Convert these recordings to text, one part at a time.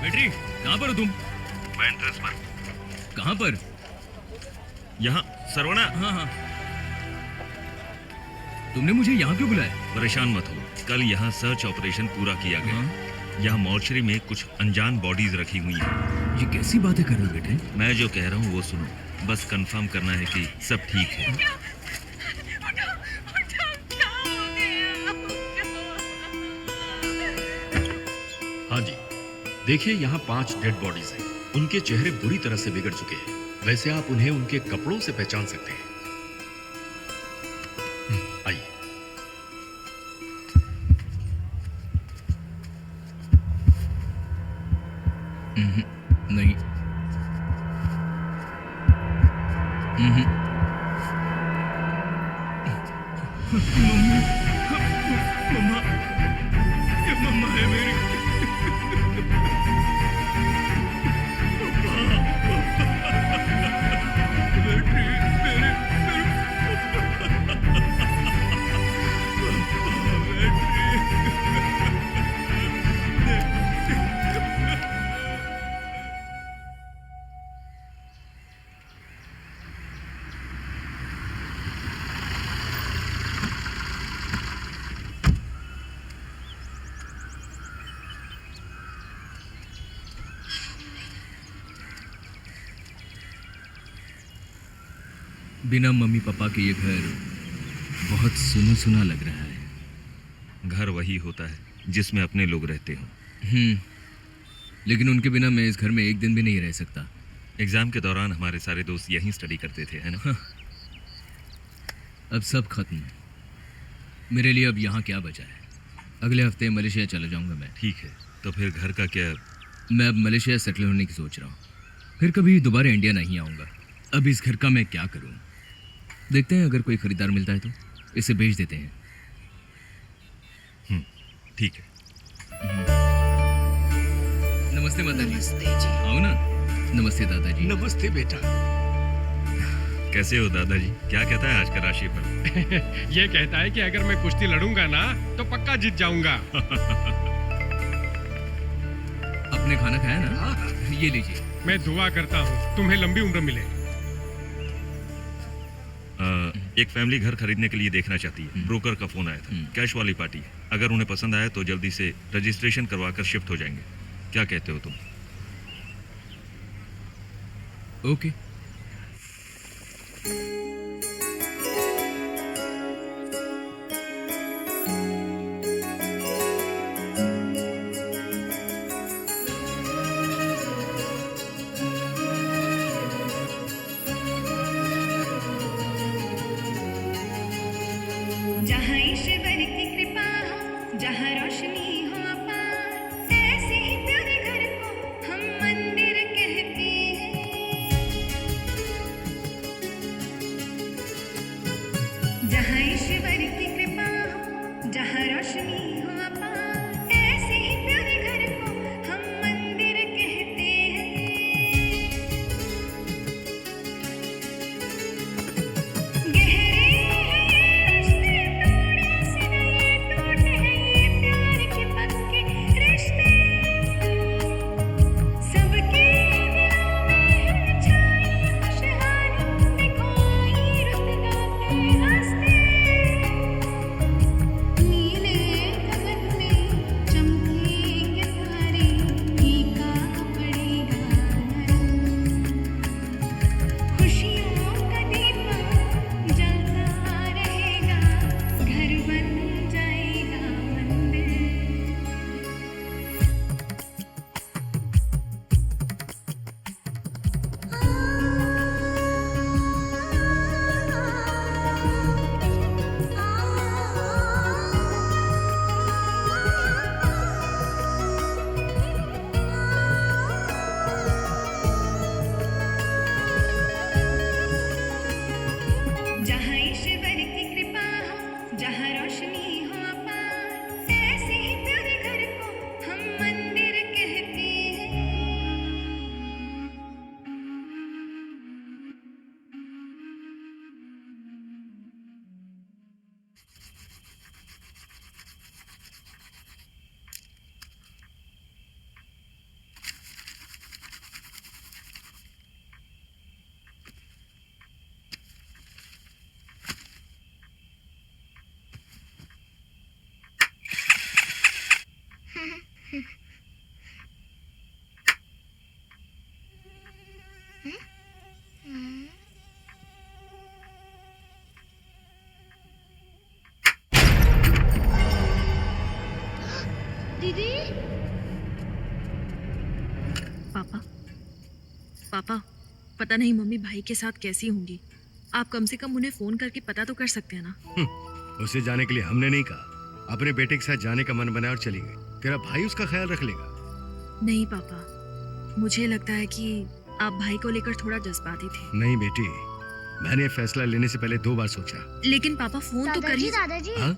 बेटी, कहाँ पर हो तुम? मैं एंट्रेंस पर। कहाँ पर? यहाँ सरवणा। हाँ हाँ। तुमने मुझे यहाँ क्यों बुलाया? परेशान मत हो, कल यहाँ सर्च ऑपरेशन पूरा किया गया। हाँ? यहाँ मॉर्चरी में कुछ अनजान बॉडीज रखी हुई हैं। ये कैसी बातें कर रहे हो बेटे? मैं जो कह रहा हूँ वो सुनो, बस कंफर्म करना है कि सब ठीक है। हाँ जी, देखिए यहाँ 5 डेड बॉडीज हैं। उनके चेहरे बुरी तरह से बिगड़ चुके हैं। वैसे आप उन्हें उनके कपड़ों से पहचान सकते हैं। आइए। नहीं। मम्मी, मम्मा, ये मम्मा है मेरी। बेटी, मेरे बिना मम्मी पापा के ये घर बहुत सुना सुना लग रहा है। घर वही होता है जिसमें अपने लोग रहते हो। लेकिन उनके बिना मैं इस घर में एक दिन भी नहीं रह सकता। एग्जाम के दौरान हमारे सारे दोस्त यहीं स्टडी करते थे, है ना? अब सब खत्म। मेरे लिए अब यहाँ क्या बचा है? अगले हफ्ते मलेशिया चला जाऊंगा मैं। ठीक है, तो फिर घर का क्या? मैं अब मलेशिया सेटल होने की सोच रहा हूँ। फिर कभी दोबारा इंडिया नहीं आऊँगा। अब इस घर का मैं क्या करूँ? देखते हैं, अगर कोई खरीदार मिलता है तो इसे बेच देते हैं। ठीक है। नमस्ते माता जी। नमस्ते जी। आओ ना। नमस्ते दादाजी। नमस्ते बेटा। कैसे हो दादाजी? क्या कहता है आज का राशि पर? ये कहता है कि अगर मैं कुश्ती लड़ूंगा ना तो पक्का जीत जाऊंगा। आपने खाना खाया ना? हाँ। ये लीजिए। मैं दुआ करता हूँ तुम्हें लंबी उम्र मिले। एक फैमिली घर खरीदने के लिए देखना चाहती है। ब्रोकर का फोन आया था। कैश वाली पार्टी है। अगर उन्हें पसंद आया तो जल्दी से रजिस्ट्रेशन करवाकर शिफ्ट हो जाएंगे। क्या कहते हो तुम? ओके। जहाँ ईश्वर की कृपा हो, जहाँ रोशनी हो अपार, ऐसे ही प्यारे घर को हम मंदिर कहते हैं। पापा, पता नहीं मम्मी भाई के साथ कैसी होंगी। आप कम से कम उन्हें फोन करके पता तो कर सकते हैं ना। उसे जाने के लिए हमने नहीं कहा। अपने बेटे के साथ जाने का मन बनाया और चली गई। तेरा भाई उसका ख्याल रख लेगा। नहीं पापा, मुझे लगता है कि आप भाई को लेकर थोड़ा जज्बाती थे। नहीं बेटी, मैंने फैसला लेने से पहले 2 बार सोचा। लेकिन पापा फोन तो करिए। दादाजी हाँ?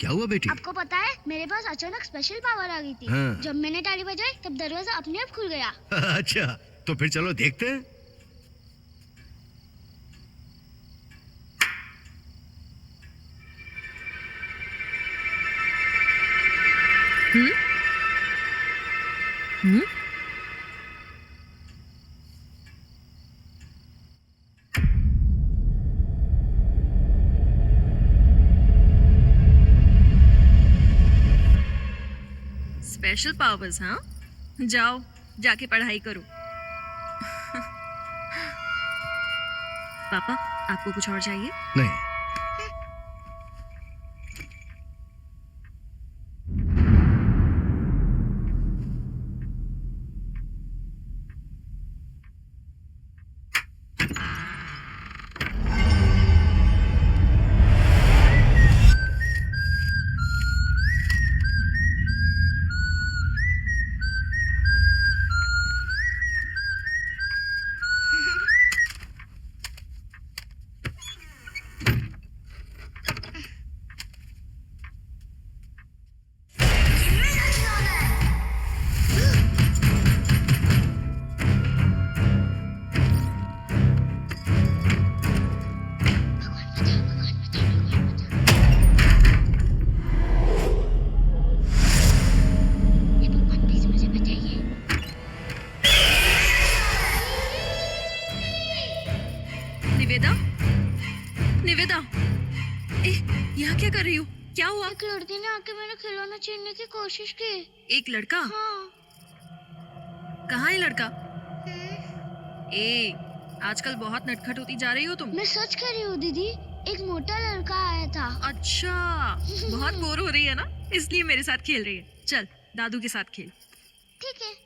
क्या हुआ बेटी? आपको पता है मेरे पास अचानक स्पेशल पावर आ गई थी। हाँ। जब मैंने ताली बजाई तब दरवाजा अपने आप खुल गया। अच्छा, तो फिर चलो देखते हैं। हम्म? स्पेशल पावर्स, हाँ? जाओ, जाके पढ़ाई करो। पापा, आपको कुछ और चाहिए? नहीं। निवेदा, निवेदा, यहाँ क्या कर रही हो? क्या हुआ? एक लड़की ने आके मेरा खिलौना छीनने की कोशिश की। एक लड़का? हाँ। कहाँ है लड़का? आजकल बहुत नटखट होती जा रही हो तुम। मैं सच कह रही हूँ दीदी, एक मोटा लड़का आया था। अच्छा, बहुत बोर हो रही है ना, इसलिए मेरे साथ खेल रही है। चल, दादू के साथ खेल। ठीक है।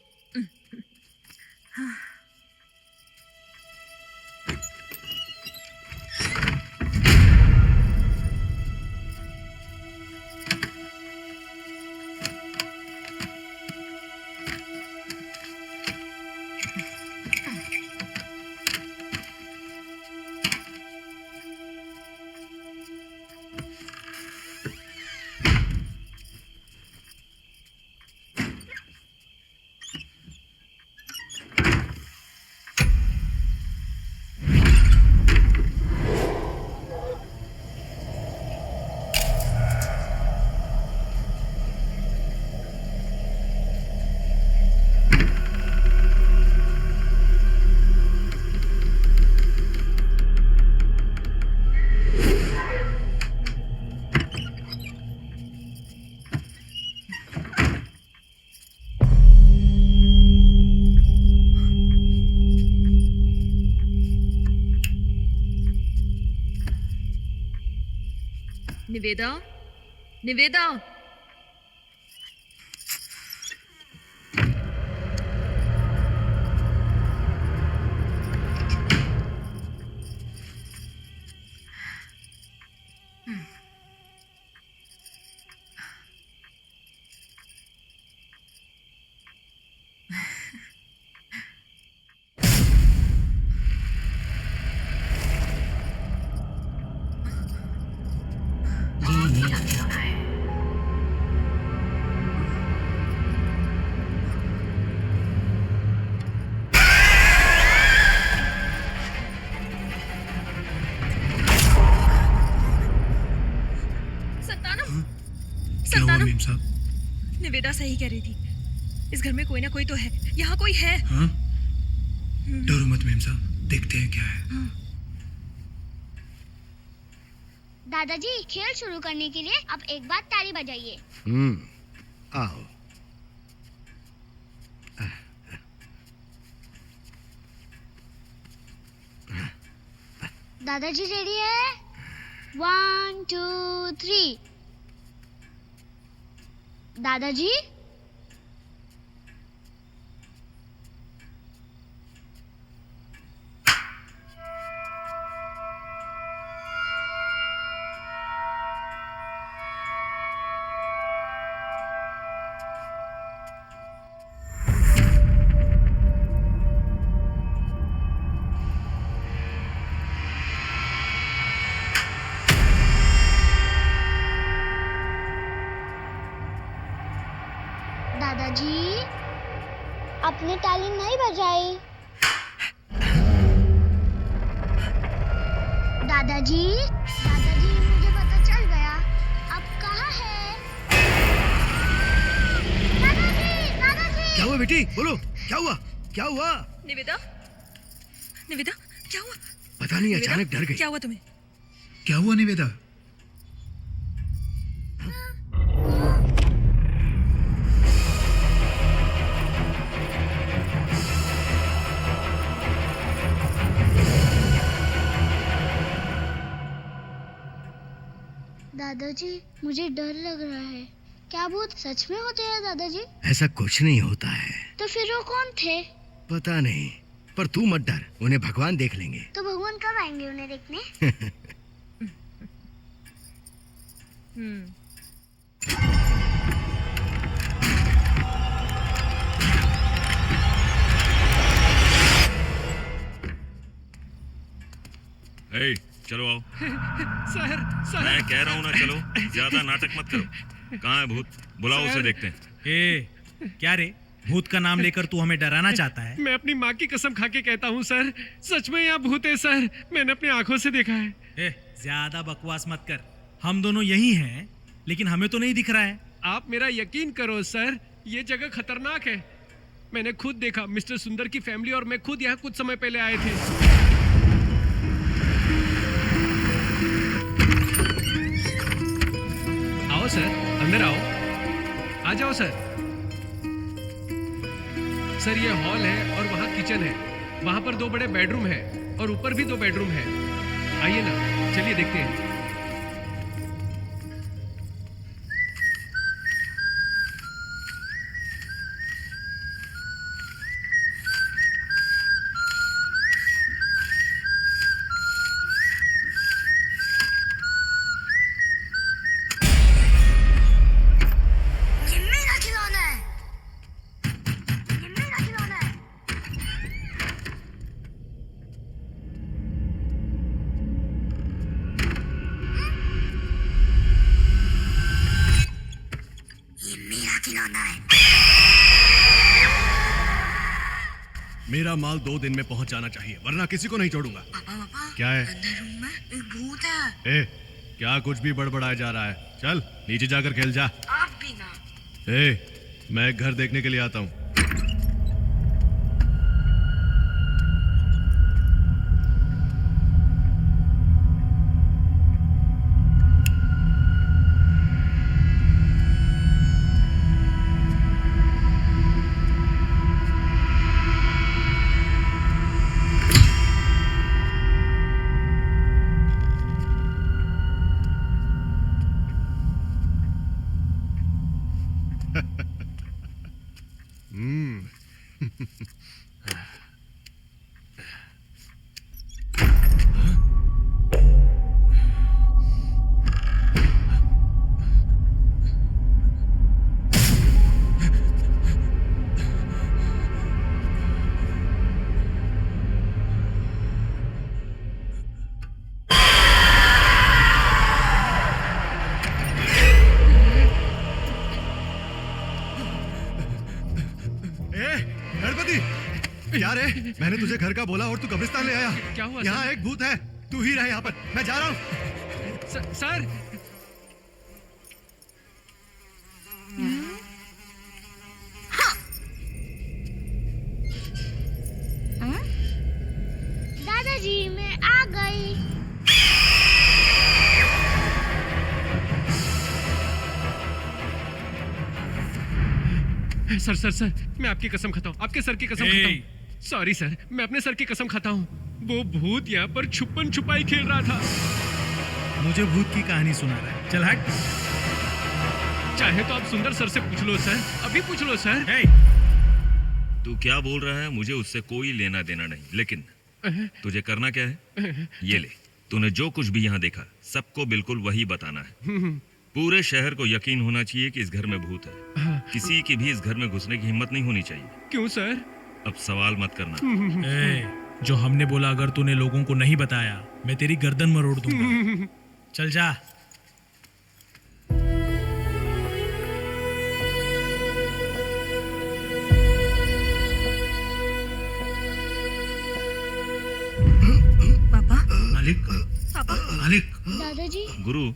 निवेदा, निवेदा, संतानम, मेम साहब? निवेदा सही कह रही थी। इस घर में कोई ना कोई तो है। यहाँ कोई है। हाँ? डरो मत मेम साहब, देखते हैं क्या है। दादाजी, खेल शुरू करने के लिए अब एक बार ताली बजाइए। आओ। दादाजी रेडी है? 1 2 3। दादाजी, दादाजी अपनी ताली नहीं बजाई। दादाजी दादाजी मुझे पता चल गया, अब कहाँ है? दादाजी दादाजी। क्या हुआ बेटी, बोलो क्या हुआ, क्या हुआ? निवेदा, निवेदा क्या हुआ? पता नहीं, निवेदा, अचानक डर गई। क्या हुआ तुम्हें? क्या हुआ निवेदा? दादाजी मुझे डर लग रहा है, क्या भूत सच में होते हैं दादाजी? ऐसा कुछ नहीं होता है। तो फिर वो कौन थे? पता नहीं, पर तू मत डर, उन्हें भगवान देख लेंगे। तो भगवान कब आएंगे उन्हें देखने? ए, चलो आओ। सर सर मैं कह रहा हूँ ना, चलो, ज्यादा नाटक मत करो। कहाँ है भूत? बुलाओ उसे, देखते हैं। ए, क्या रे, भूत का नाम लेकर तू हमें डराना चाहता है? मैं अपनी माँ की कसम खा के कहता हूँ सर, सच में यहाँ भूत है सर, मैंने अपनी आंखों से देखा है। ए, ज्यादा बकवास मत कर, हम दोनों यही हैं, लेकिन हमें तो नहीं दिख रहा है। आप मेरा यकीन करो सर, ये जगह खतरनाक है। मैंने खुद देखा, मिस्टर सुंदर की फैमिली और मैं खुद यहाँ कुछ समय पहले आए थे। आओ सर, अंदर आओ, आ जाओ सर। सर ये हॉल है और वहाँ किचन है, वहाँ पर 2 बड़े बेडरूम है और ऊपर भी 2 बेडरूम है। आइए ना, चलिए देखते हैं। मेरा माल 2 दिन में पहुंच जाना चाहिए, वरना किसी को नहीं छोड़ूंगा। क्या है? अंदर रूम में एक भूत है। ए, क्या कुछ भी बड़बड़ाया जा रहा है? चल नीचे जाकर खेल जा। आप भी ना। ए, मैं एक घर देखने के लिए आता हूँ। क्या रे, मैंने तुझे घर का बोला और तू कब्रिस्तान ले आया। क्या हुआ? यहाँ एक भूत है, तू ही रह यहाँ पर, मैं जा रहा हूँ। सर दादाजी मैं आ गई। सर सर सर, मैं आपकी कसम खाता हूँ, आपके सर की कसम खाता हूँ। सॉरी सर, मैं अपने सर की कसम खाता हूँ। वो भूत यहाँ पर छुपन छुपाई खेल रहा था। मुझे भूत की कहानी सुना रहा है, चल हट। चाहे तो आप सुंदर सर से पूछ लो सर, अभी पूछ लो सर। तू क्या बोल रहा है, मुझे उससे कोई लेना देना नहीं, लेकिन तुझे करना क्या है? ये ले, तूने जो कुछ भी यहाँ देखा सबको बिल्कुल वही बताना है। पूरे शहर को यकीन होना चाहिए कि इस घर में भूत है। किसी की भी इस घर में घुसने की हिम्मत नहीं होनी चाहिए। क्यों सर? अब सवाल मत करना। जो हमने बोला अगर तूने लोगों को नहीं बताया, मैं तेरी गर्दन मरोड़ दूंगा। चल जा। मालिक पापा मालिक दादाजी गुरु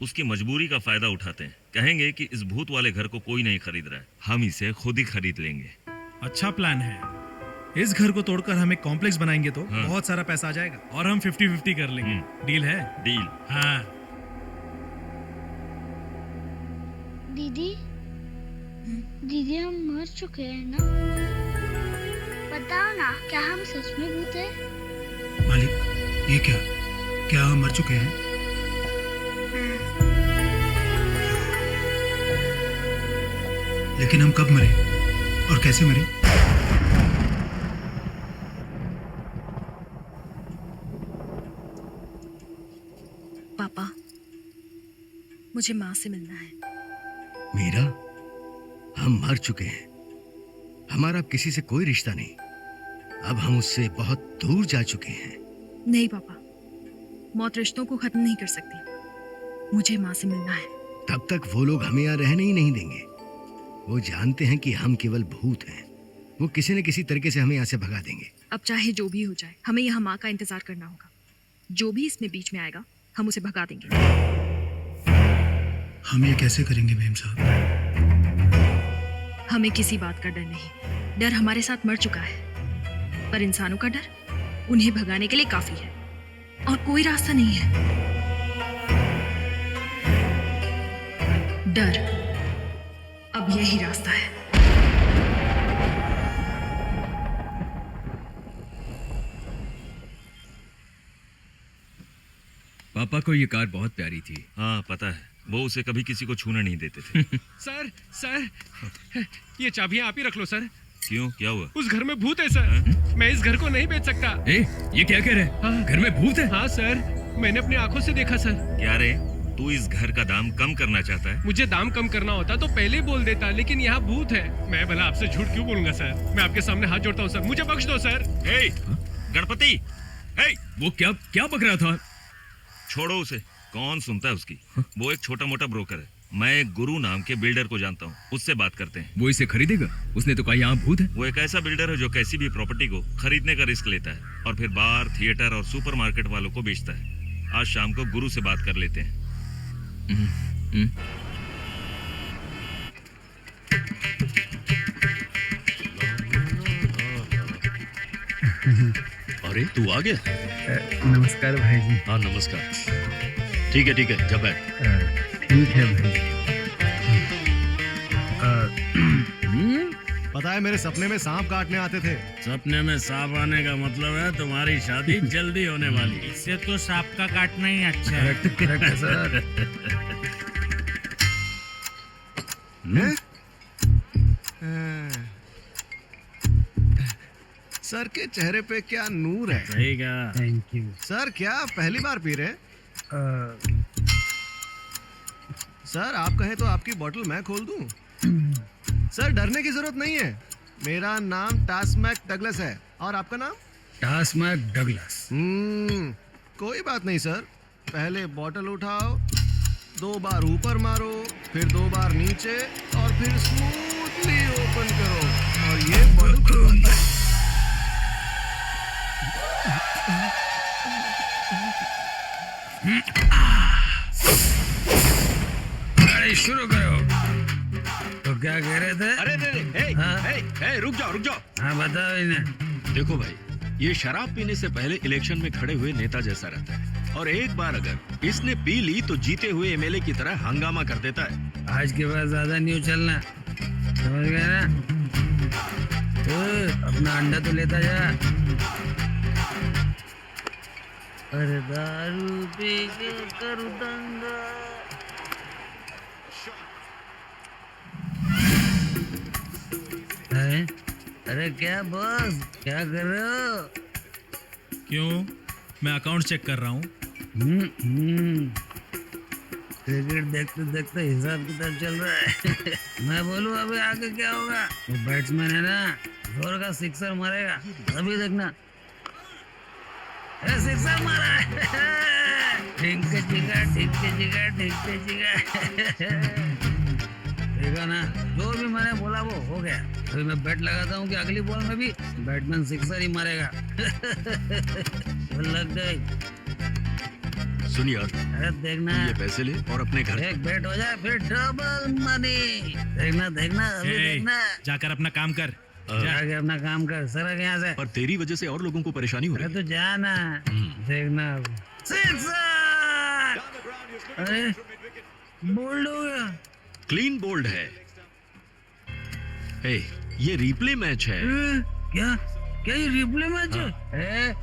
उसकी मजबूरी का फायदा उठाते हैं, कहेंगे कि इस भूत वाले घर को कोई नहीं खरीद रहा है, हम इसे खुद ही खरीद लेंगे। अच्छा प्लान है। इस घर को तोड़कर हम एक कॉम्प्लेक्स बनाएंगे तो हाँ। बहुत सारा पैसा आ जाएगा और हम 50-50 कर लेंगे। डील है? डील। हाँ। दीदी दीदी हम मर चुके हैं ना? बताओ ना, क्या हम सच में भूत हैं? मालिक ये क्या हम मर चुके हैं? लेकिन हम कब मरे और कैसे मरे? पापा मुझे माँ से मिलना है। मीरा, हम मर चुके हैं। हमारा अब किसी से कोई रिश्ता नहीं। अब हम उससे बहुत दूर जा चुके हैं। नहीं पापा, मौत रिश्तों को खत्म नहीं कर सकती। मुझे माँ से मिलना है। तब तक वो लोग हमें यहाँ रहने ही नहीं देंगे। वो जानते हैं कि हम केवल भूत हैं। वो किसी न किसी तरीके से हमें यहाँ से भगा देंगे। अब चाहे जो भी हो जाए, हमें यहाँ माँ का इंतजार करना होगा। जो भी इसमें बीच में आएगा हम उसे भगा देंगे। हम ये कैसे करेंगे मेम साहब? हमें किसी बात का डर नहीं। डर हमारे साथ मर चुका है, पर इंसानों का डर उन्हें भगाने के लिए काफी है और कोई रास्ता नहीं है। डर अब यही रास्ता है। पापा को ये कार बहुत प्यारी थी। हाँ पता है, वो उसे कभी किसी को छूने नहीं देते थे। सर ये चाबियां आप ही रख लो सर। क्यों, क्या हुआ? उस घर में भूत है सर। मैं इस घर को नहीं बेच सकता। ये क्या कह रहे हैं? हाँ। घर में भूत है? हाँ सर, मैंने अपनी आंखों से देखा सर। क्या रे, तू इस घर का दाम कम करना चाहता है? मुझे दाम कम करना होता तो पहले ही बोल देता, लेकिन यहाँ भूत है। मैं भला आपसे झूठ क्यों बोलूंगा सर? मैं आपके सामने हाथ जोड़ता हूँ सर, मुझे बख्श दो सर। हे गणपति, हे वो क्या बक रहा था? छोड़ो उसे, कौन सुनता है उसकी? वो एक छोटा मोटा ब्रोकर है। मैं एक गुरु नाम के बिल्डर को जानता हूँ, उससे बात करते हैं। वो इसे खरीदेगा? उसने तो कहा यहाँ भूत है। वो एक ऐसा बिल्डर है जो किसी भी प्रॉपर्टी को खरीदने का रिस्क लेता है और फिर बार, थिएटर और सुपरमार्केट वालों को बेचता है। आज शाम को गुरु से बात कर लेते हैं। अरे तू आ गया? नमस्कार भाई जी। हाँ नमस्कार। ठीक है, जब बैठ। ठीक है भाई। पता है, मेरे सपने में सांप काटने आते थे। सपने में सांप आने का मतलब है तुम्हारी शादी जल्दी होने वाली। इससे तो सांप का काटना ही अच्छा है। करेक्ट है सर। सर के चेहरे पे क्या नूर है। सही कहा। थैंक यू सर, क्या पहली बार पी रहे? सर, आप कहें तो आपकी बोतल मैं खोल दूं? सर, डरने की जरूरत नहीं है। मेरा नाम टास्मैक डगलस है। और आपका नाम? टास्मैक डगलस। कोई बात नहीं सर। पहले बोतल उठाओ, 2 बार ऊपर मारो, फिर 2 बार नीचे और फिर स्मूथली ओपन करो और ये बोतल अरे शुरू करो। तो क्या कह रहे थे? अरे रुक जाओ। हाँ बताओ इन्हें। देखो भाई, ये शराब पीने से पहले इलेक्शन में खड़े हुए नेता जैसा रहता है और एक बार अगर इसने पी ली तो जीते हुए एमएलए की तरह हंगामा कर देता है। आज के बाद ज्यादा नहीं उछलना, समझ गए ना? अपना अंडा तो लेता जा। अरे दारू पी के करूँ दंगा। अरे क्या बॉस, क्या कर रहे हो? क्यों? मैं अकाउंट चेक कर रहा हूँ। क्रिकेट देखते देखते हिसाब किताब चल रहा है। मैं बोलूँ अभी आगे क्या होगा? वो बैट्समैन है ना, जोर का सिक्सर मारेगा, अभी देखना। सिक्सर मारा है। ठीक है जिगा। देखा ना, जो भी मैंने बोला वो हो गया। अभी मैं बैट लगाता हूँ कि अगली बॉल में भी बैट्समैन सिक्सर ही मारेगा। लग गई। सुन यार, अरे देखना ये पैसे ले और अपने घर एक बेट हो जाए फिर डबल मनी। देखना देखना अभी ए, देखना। जाकर अपना काम कर। जाके अपना काम कर, सरक यहाँ से। पर तेरी वजह से और लोगों को परेशानी हो अरे रही तू जा ना, देखना। सिक्सर! अरे बोल्ड हो गया। क्लीन बोल्ड है। ए, ये रिप्ले मैच है। क्या क्या ये रिप्ले मैच है?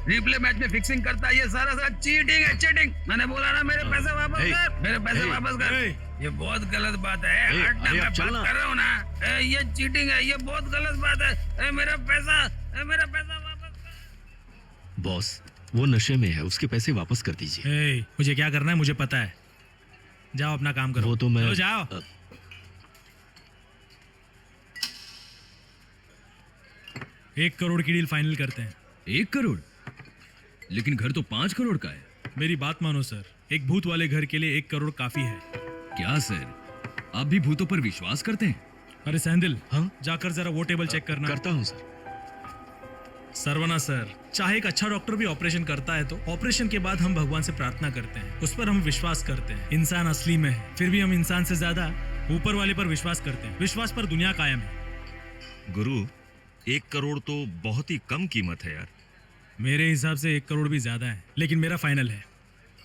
रिप्ले मैच में फिक्सिंग करता है, ये सारा चीटिंग है, चीटिंग। मैंने बोला ना मेरे पैसे वापस कर, मेरे पैसे वापस कर। ये बहुत गलत बात है। हटना, मैं बात कर रहा हूँ ना। ये चीटिंग है, ये बहुत गलत बात है। मेरा पैसा वापस कर। बॉस, वो नशे में है, उसके पैसे वापस कर दीजिए। मुझे क्या करना है मुझे पता है। जाओ अपना काम करो। वो तो मैं चलो जाओ। 1 करोड़ की डील फाइनल करते हैं। 1 करोड़? लेकिन घर तो 5 करोड़ का है। मेरी बात मानो सर, एक भूत वाले घर के लिए 1 करोड़ काफी है। क्या सर, आप भी भूतों पर विश्वास करते हैं? अरे सैंदिल, हाँ? जाकर जरा वो टेबल चेक करना। करता हूँ सर। सरवना सर, चाहे एक अच्छा डॉक्टर भी ऑपरेशन करता है तो ऑपरेशन के बाद हम भगवान से प्रार्थना करते हैं, उस पर हम विश्वास करते हैं। इंसान असली में है, फिर भी हम इंसान से ज्यादा ऊपर वाले पर विश्वास करते हैं। विश्वास पर दुनिया कायम है। गुरु, 1 करोड़ तो बहुत ही कम कीमत है यार। मेरे हिसाब से 1 करोड़ भी ज्यादा है, लेकिन मेरा फाइनल है।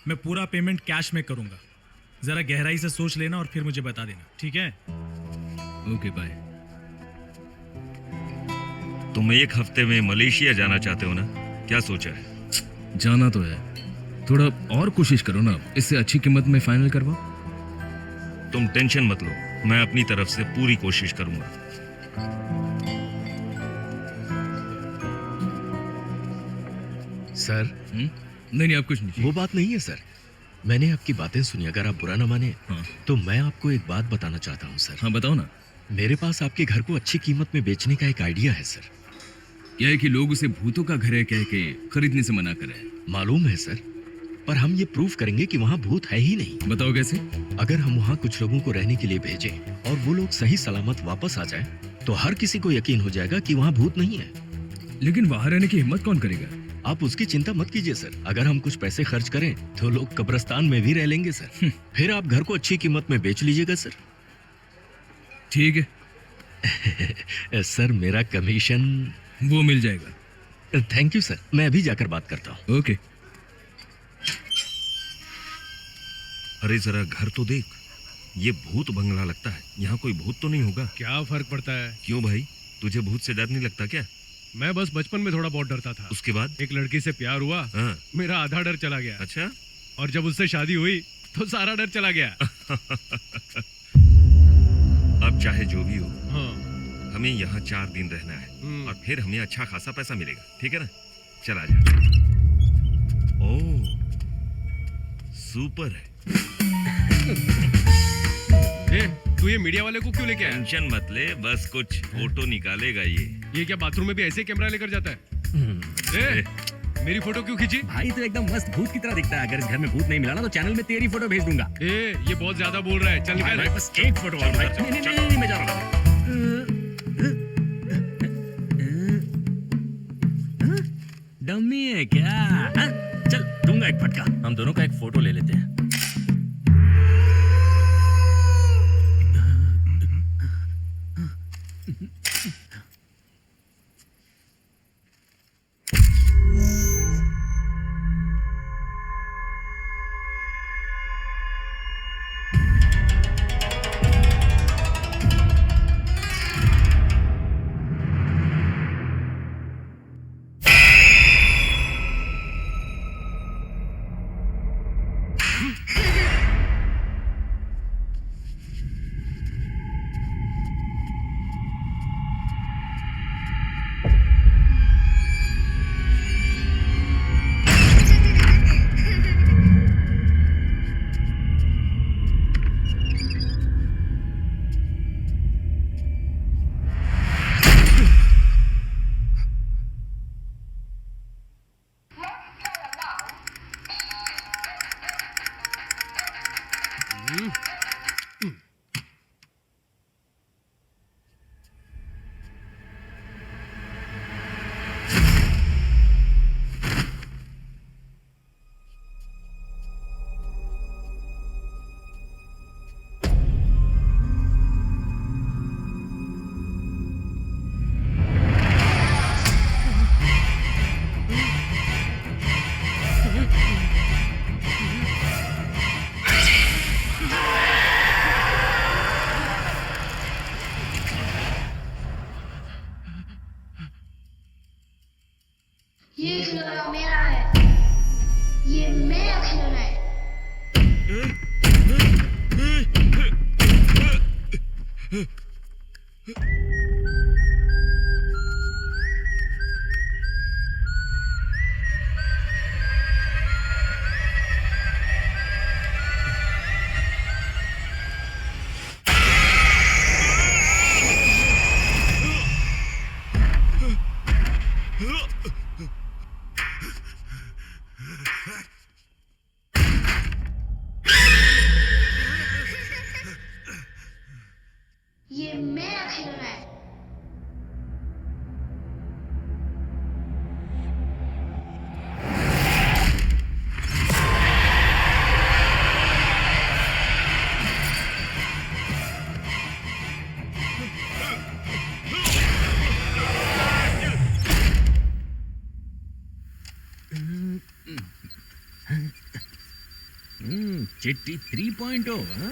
मैं पूरा पेमेंट कैश में करूंगा। जरा गहराई से सोच लेना और फिर मुझे बता देना, ठीक है? Okay bye. तुम 1 हफ्ते में मलेशिया जाना चाहते हो ना? क्या सोचा है? जाना तो है, थोड़ा और कोशिश करो ना, इससे अच्छी कीमत में फाइनल करवाओ। तुम टेंशन मत लो, मैं अपनी तरफ से पूरी कोशिश करूंगा। सर? नहीं आप कुछ नहीं। वो बात नहीं है सर, मैंने आपकी बातें सुनी। अगर आप बुरा ना माने तो मैं आपको एक बात बताना चाहता हूँ सर। हाँ बताओ ना। मेरे पास आपके घर को अच्छी कीमत में बेचने का एक आइडिया है सर। क्या है कि लोग उसे भूतों का घर है कह के खरीदने से मना कर रहे हैं। मालूम है सर, पर हम ये प्रूफ करेंगे कि वहाँ भूत है ही नहीं। बताओ कैसे? अगर हम वहाँ कुछ लोगों को रहने के लिए भेजें और वो लोग सही सलामत वापस आ जाएं, तो हर किसी को यकीन हो जाएगा कि वहाँ भूत नहीं है। लेकिन वहाँ रहने की हिम्मत कौन करेगा? आप उसकी चिंता मत कीजिए सर। अगर हम कुछ पैसे खर्च करें तो लोग कब्रिस्तान में भी रह लेंगे सर। फिर आप घर को अच्छी कीमत में बेच लीजिएगा सर। ठीक है। सर, मेरा कमीशन वो मिल जाएगा। थैंक यू सर, मैं अभी जाकर बात करता हूँ। ओके। अरे जरा घर तो देख, ये भूत बंगला लगता है। यहाँ कोई भूत तो नहीं होगा? क्या फर्क पड़ता है? क्यों भाई, तुझे भूत से डर नहीं लगता क्या? मैं बस बचपन में थोड़ा बहुत डरता था। उसके बाद एक लड़की से प्यार हुआ, मेरा आधा डर चला गया। अच्छा? और जब उससे शादी हुई तो सारा डर चला गया। अब चाहे जो भी हो, हमें यहाँ 4 दिन रहना है और फिर हमें अच्छा खासा पैसा मिलेगा, ठीक है ना? चला जा। ओह, सुपर है। तू ये मीडिया वाले को क्यों लेके आया? टेंशन मत ले, बस कुछ फोटो निकालेगा ये क्या बाथरूम में भी ऐसे कैमरा लेकर जाता है? मेरी फोटो क्यों खींची? भाई तो एकदम मस्त भूत की तरह दिखता है। अगर इस घर में भूत नहीं मिला ना तो चैनल में तेरी फोटो भेज दूंगा। ये बहुत ज्यादा बोल रहा है। चल निकाल। बस एक फोटो और भाई। नहीं, मैं जा रहा हूँ। डम्मी है क्या? चल दूंगा एक फटका। हम दोनों का एक फोटो ले लेते हैं। ये खिलौना मेरा है, ये मेरा खिलौना है। ये मेरा खिलौना है। चिट्टी 3.0 हाँ?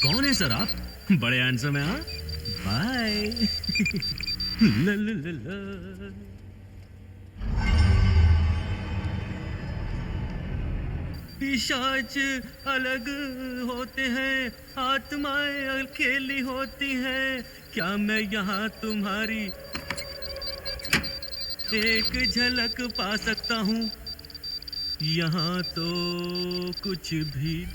कौन है सर आप? बड़े हैंडसम है हाँ? बाय। ला ला ला ला। पिशाच अलग होते हैं, आत्माएं अकेली होती हैं। क्या मैं यहाँ तुम्हारी एक झलक पा सकता हूँ? यहाँ तो कुछ भी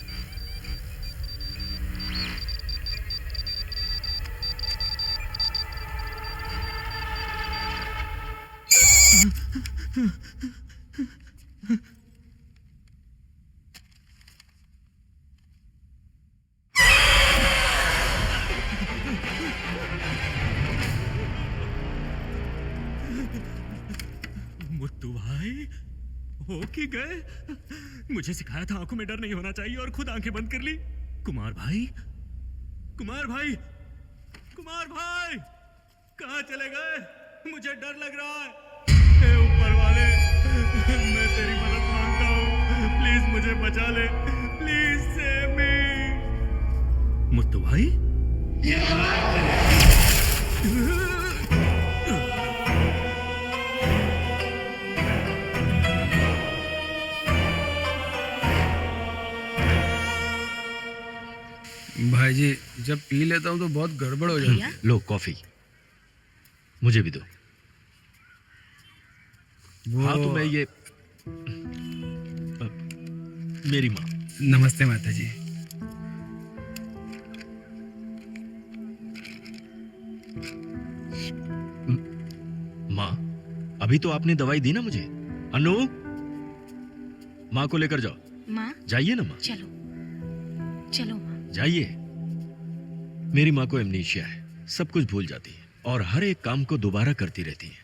मुत्तू भाई हो के गए? मुझे सिखाया था आंखों में डर नहीं होना चाहिए और खुद आंखें बंद कर ली। कुमार भाई, कुमार भाई, कुमार भाई कहाँ चले गए? मुझे डर लग रहा है। हे ऊपर वाले, मैं तेरी मदद मांगता हूँ, प्लीज मुझे बचा ले, प्लीज सेव मी। मुत्तू भाई भाई जी जब पी लेता हूँ तो बहुत गड़बड़ हो जाती है। लो कॉफी मुझे भी दो। हाँ तो मैं ये मेरी माँ। नमस्ते माता जी। माँ अभी तो आपने दवाई दी ना मुझे। अनु माँ को लेकर जाओ। माँ जाइए ना माँ। चलो चलो माँ। जाइए। मेरी माँ को एमनीशिया है, सब कुछ भूल जाती है और हर एक काम को दोबारा करती रहती है।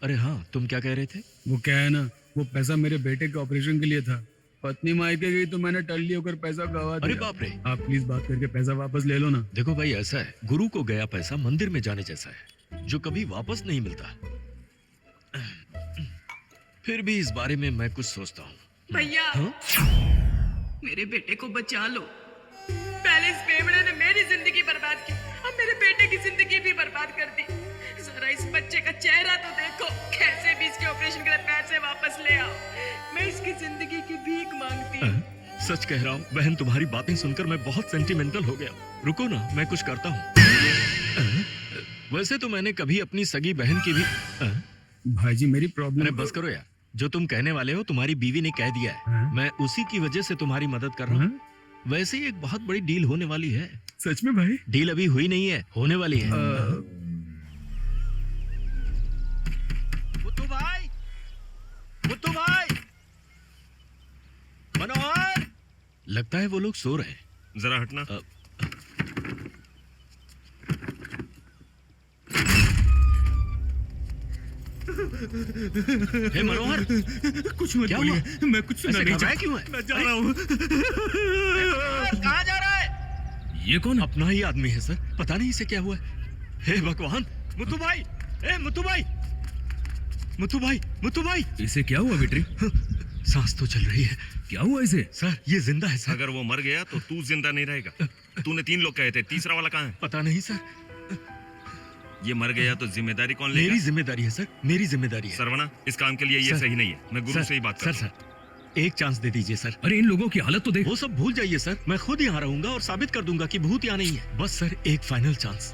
अरे हाँ तुम क्या कह रहे थे? वो क्या है ना, वो पैसा मेरे बेटे के ऑपरेशन के लिए था। पत्नी मायके गई तो मैंने टल्ली होकर पैसा गवा दिया। अरे बाप रे। आप प्लीज बात करके पैसा वापस ले लो ना। देखो भाई ऐसा है, गुरु को गया पैसा मंदिर में जाने जैसा है जो कभी वापस नहीं मिलता। फिर भी इस बारे में मैं कुछ सोचता हूँ। भैया मेरे बेटे को बचा लो। पहले इस बेवड़े ने मेरी जिंदगी बर्बाद की, अब मेरे बेटे की जिंदगी भी बर्बाद कर दी। जरा इस बच्चे का चेहरा तो देखो, कैसे भी इसके ऑपरेशन के लिए पैसे वापस ले आओ। मैं इसकी जिंदगी की भीख मांगती हूँ। सच कह रहा हूँ बहन, तुम्हारी बातें सुनकर मैं बहुत सेंटिमेंटल हो गया। रुको ना मैं कुछ करता हूँ। वैसे तो मैंने कभी अपनी सगी बहन की भी भाई जी मेरी प्रॉब्लम। अरे बस करो यार, जो तुम कहने वाले हो तुम्हारी बीवी ने कह दिया है। मैं उसी की वजह से तुम्हारी मदद कर रहा हूँ। वैसे ही एक बहुत बड़ी डील होने वाली है। सच में भाई? डील अभी हुई नहीं है, होने वाली है। मुत्तू भाई, मुत्तू भाई, मनोहर। लगता है वो लोग सो रहे हैं। जरा हटना। हे मनोहर, कुछ मत बोलिए, मैं कुछ सुना नहीं चाहता। क्यों है? मैं जा रहा हूँ। कहाँ जा रहा है? ये कौन? अपना ही आदमी है सर, पता नहीं इसे क्या हुआ है। हे भगवान। मुत्तू भाई, ए मुत्तू भाई, मुत्तू भाई, मुत्तू भाई। इसे क्या हुआ बेटे? सांस तो चल रही है। क्या हुआ इसे? सर ये जिंदा है सर। अगर वो मर गया तो तू जिंदा नहीं रहेगा। तूने 3 लोग कहे थे, तीसरा वाला कहाँ है? पता नहीं सर। ये मर गया तो जिम्मेदारी कौन लेगा? मेरी जिम्मेदारी है सर, मेरी जिम्मेदारी है। सरवना, इस काम के लिए ये सर, सही नहीं है। मैं गुरु से ही बात सर, करता सर, एक चांस दे दीजिए सर। अरे इन लोगों की हालत तो देख। वो सब भूल जाइए सर, मैं खुद यहाँ रहूंगा और साबित कर दूंगा कि भूत यहाँ नहीं है। बस सर एक फाइनल चांस।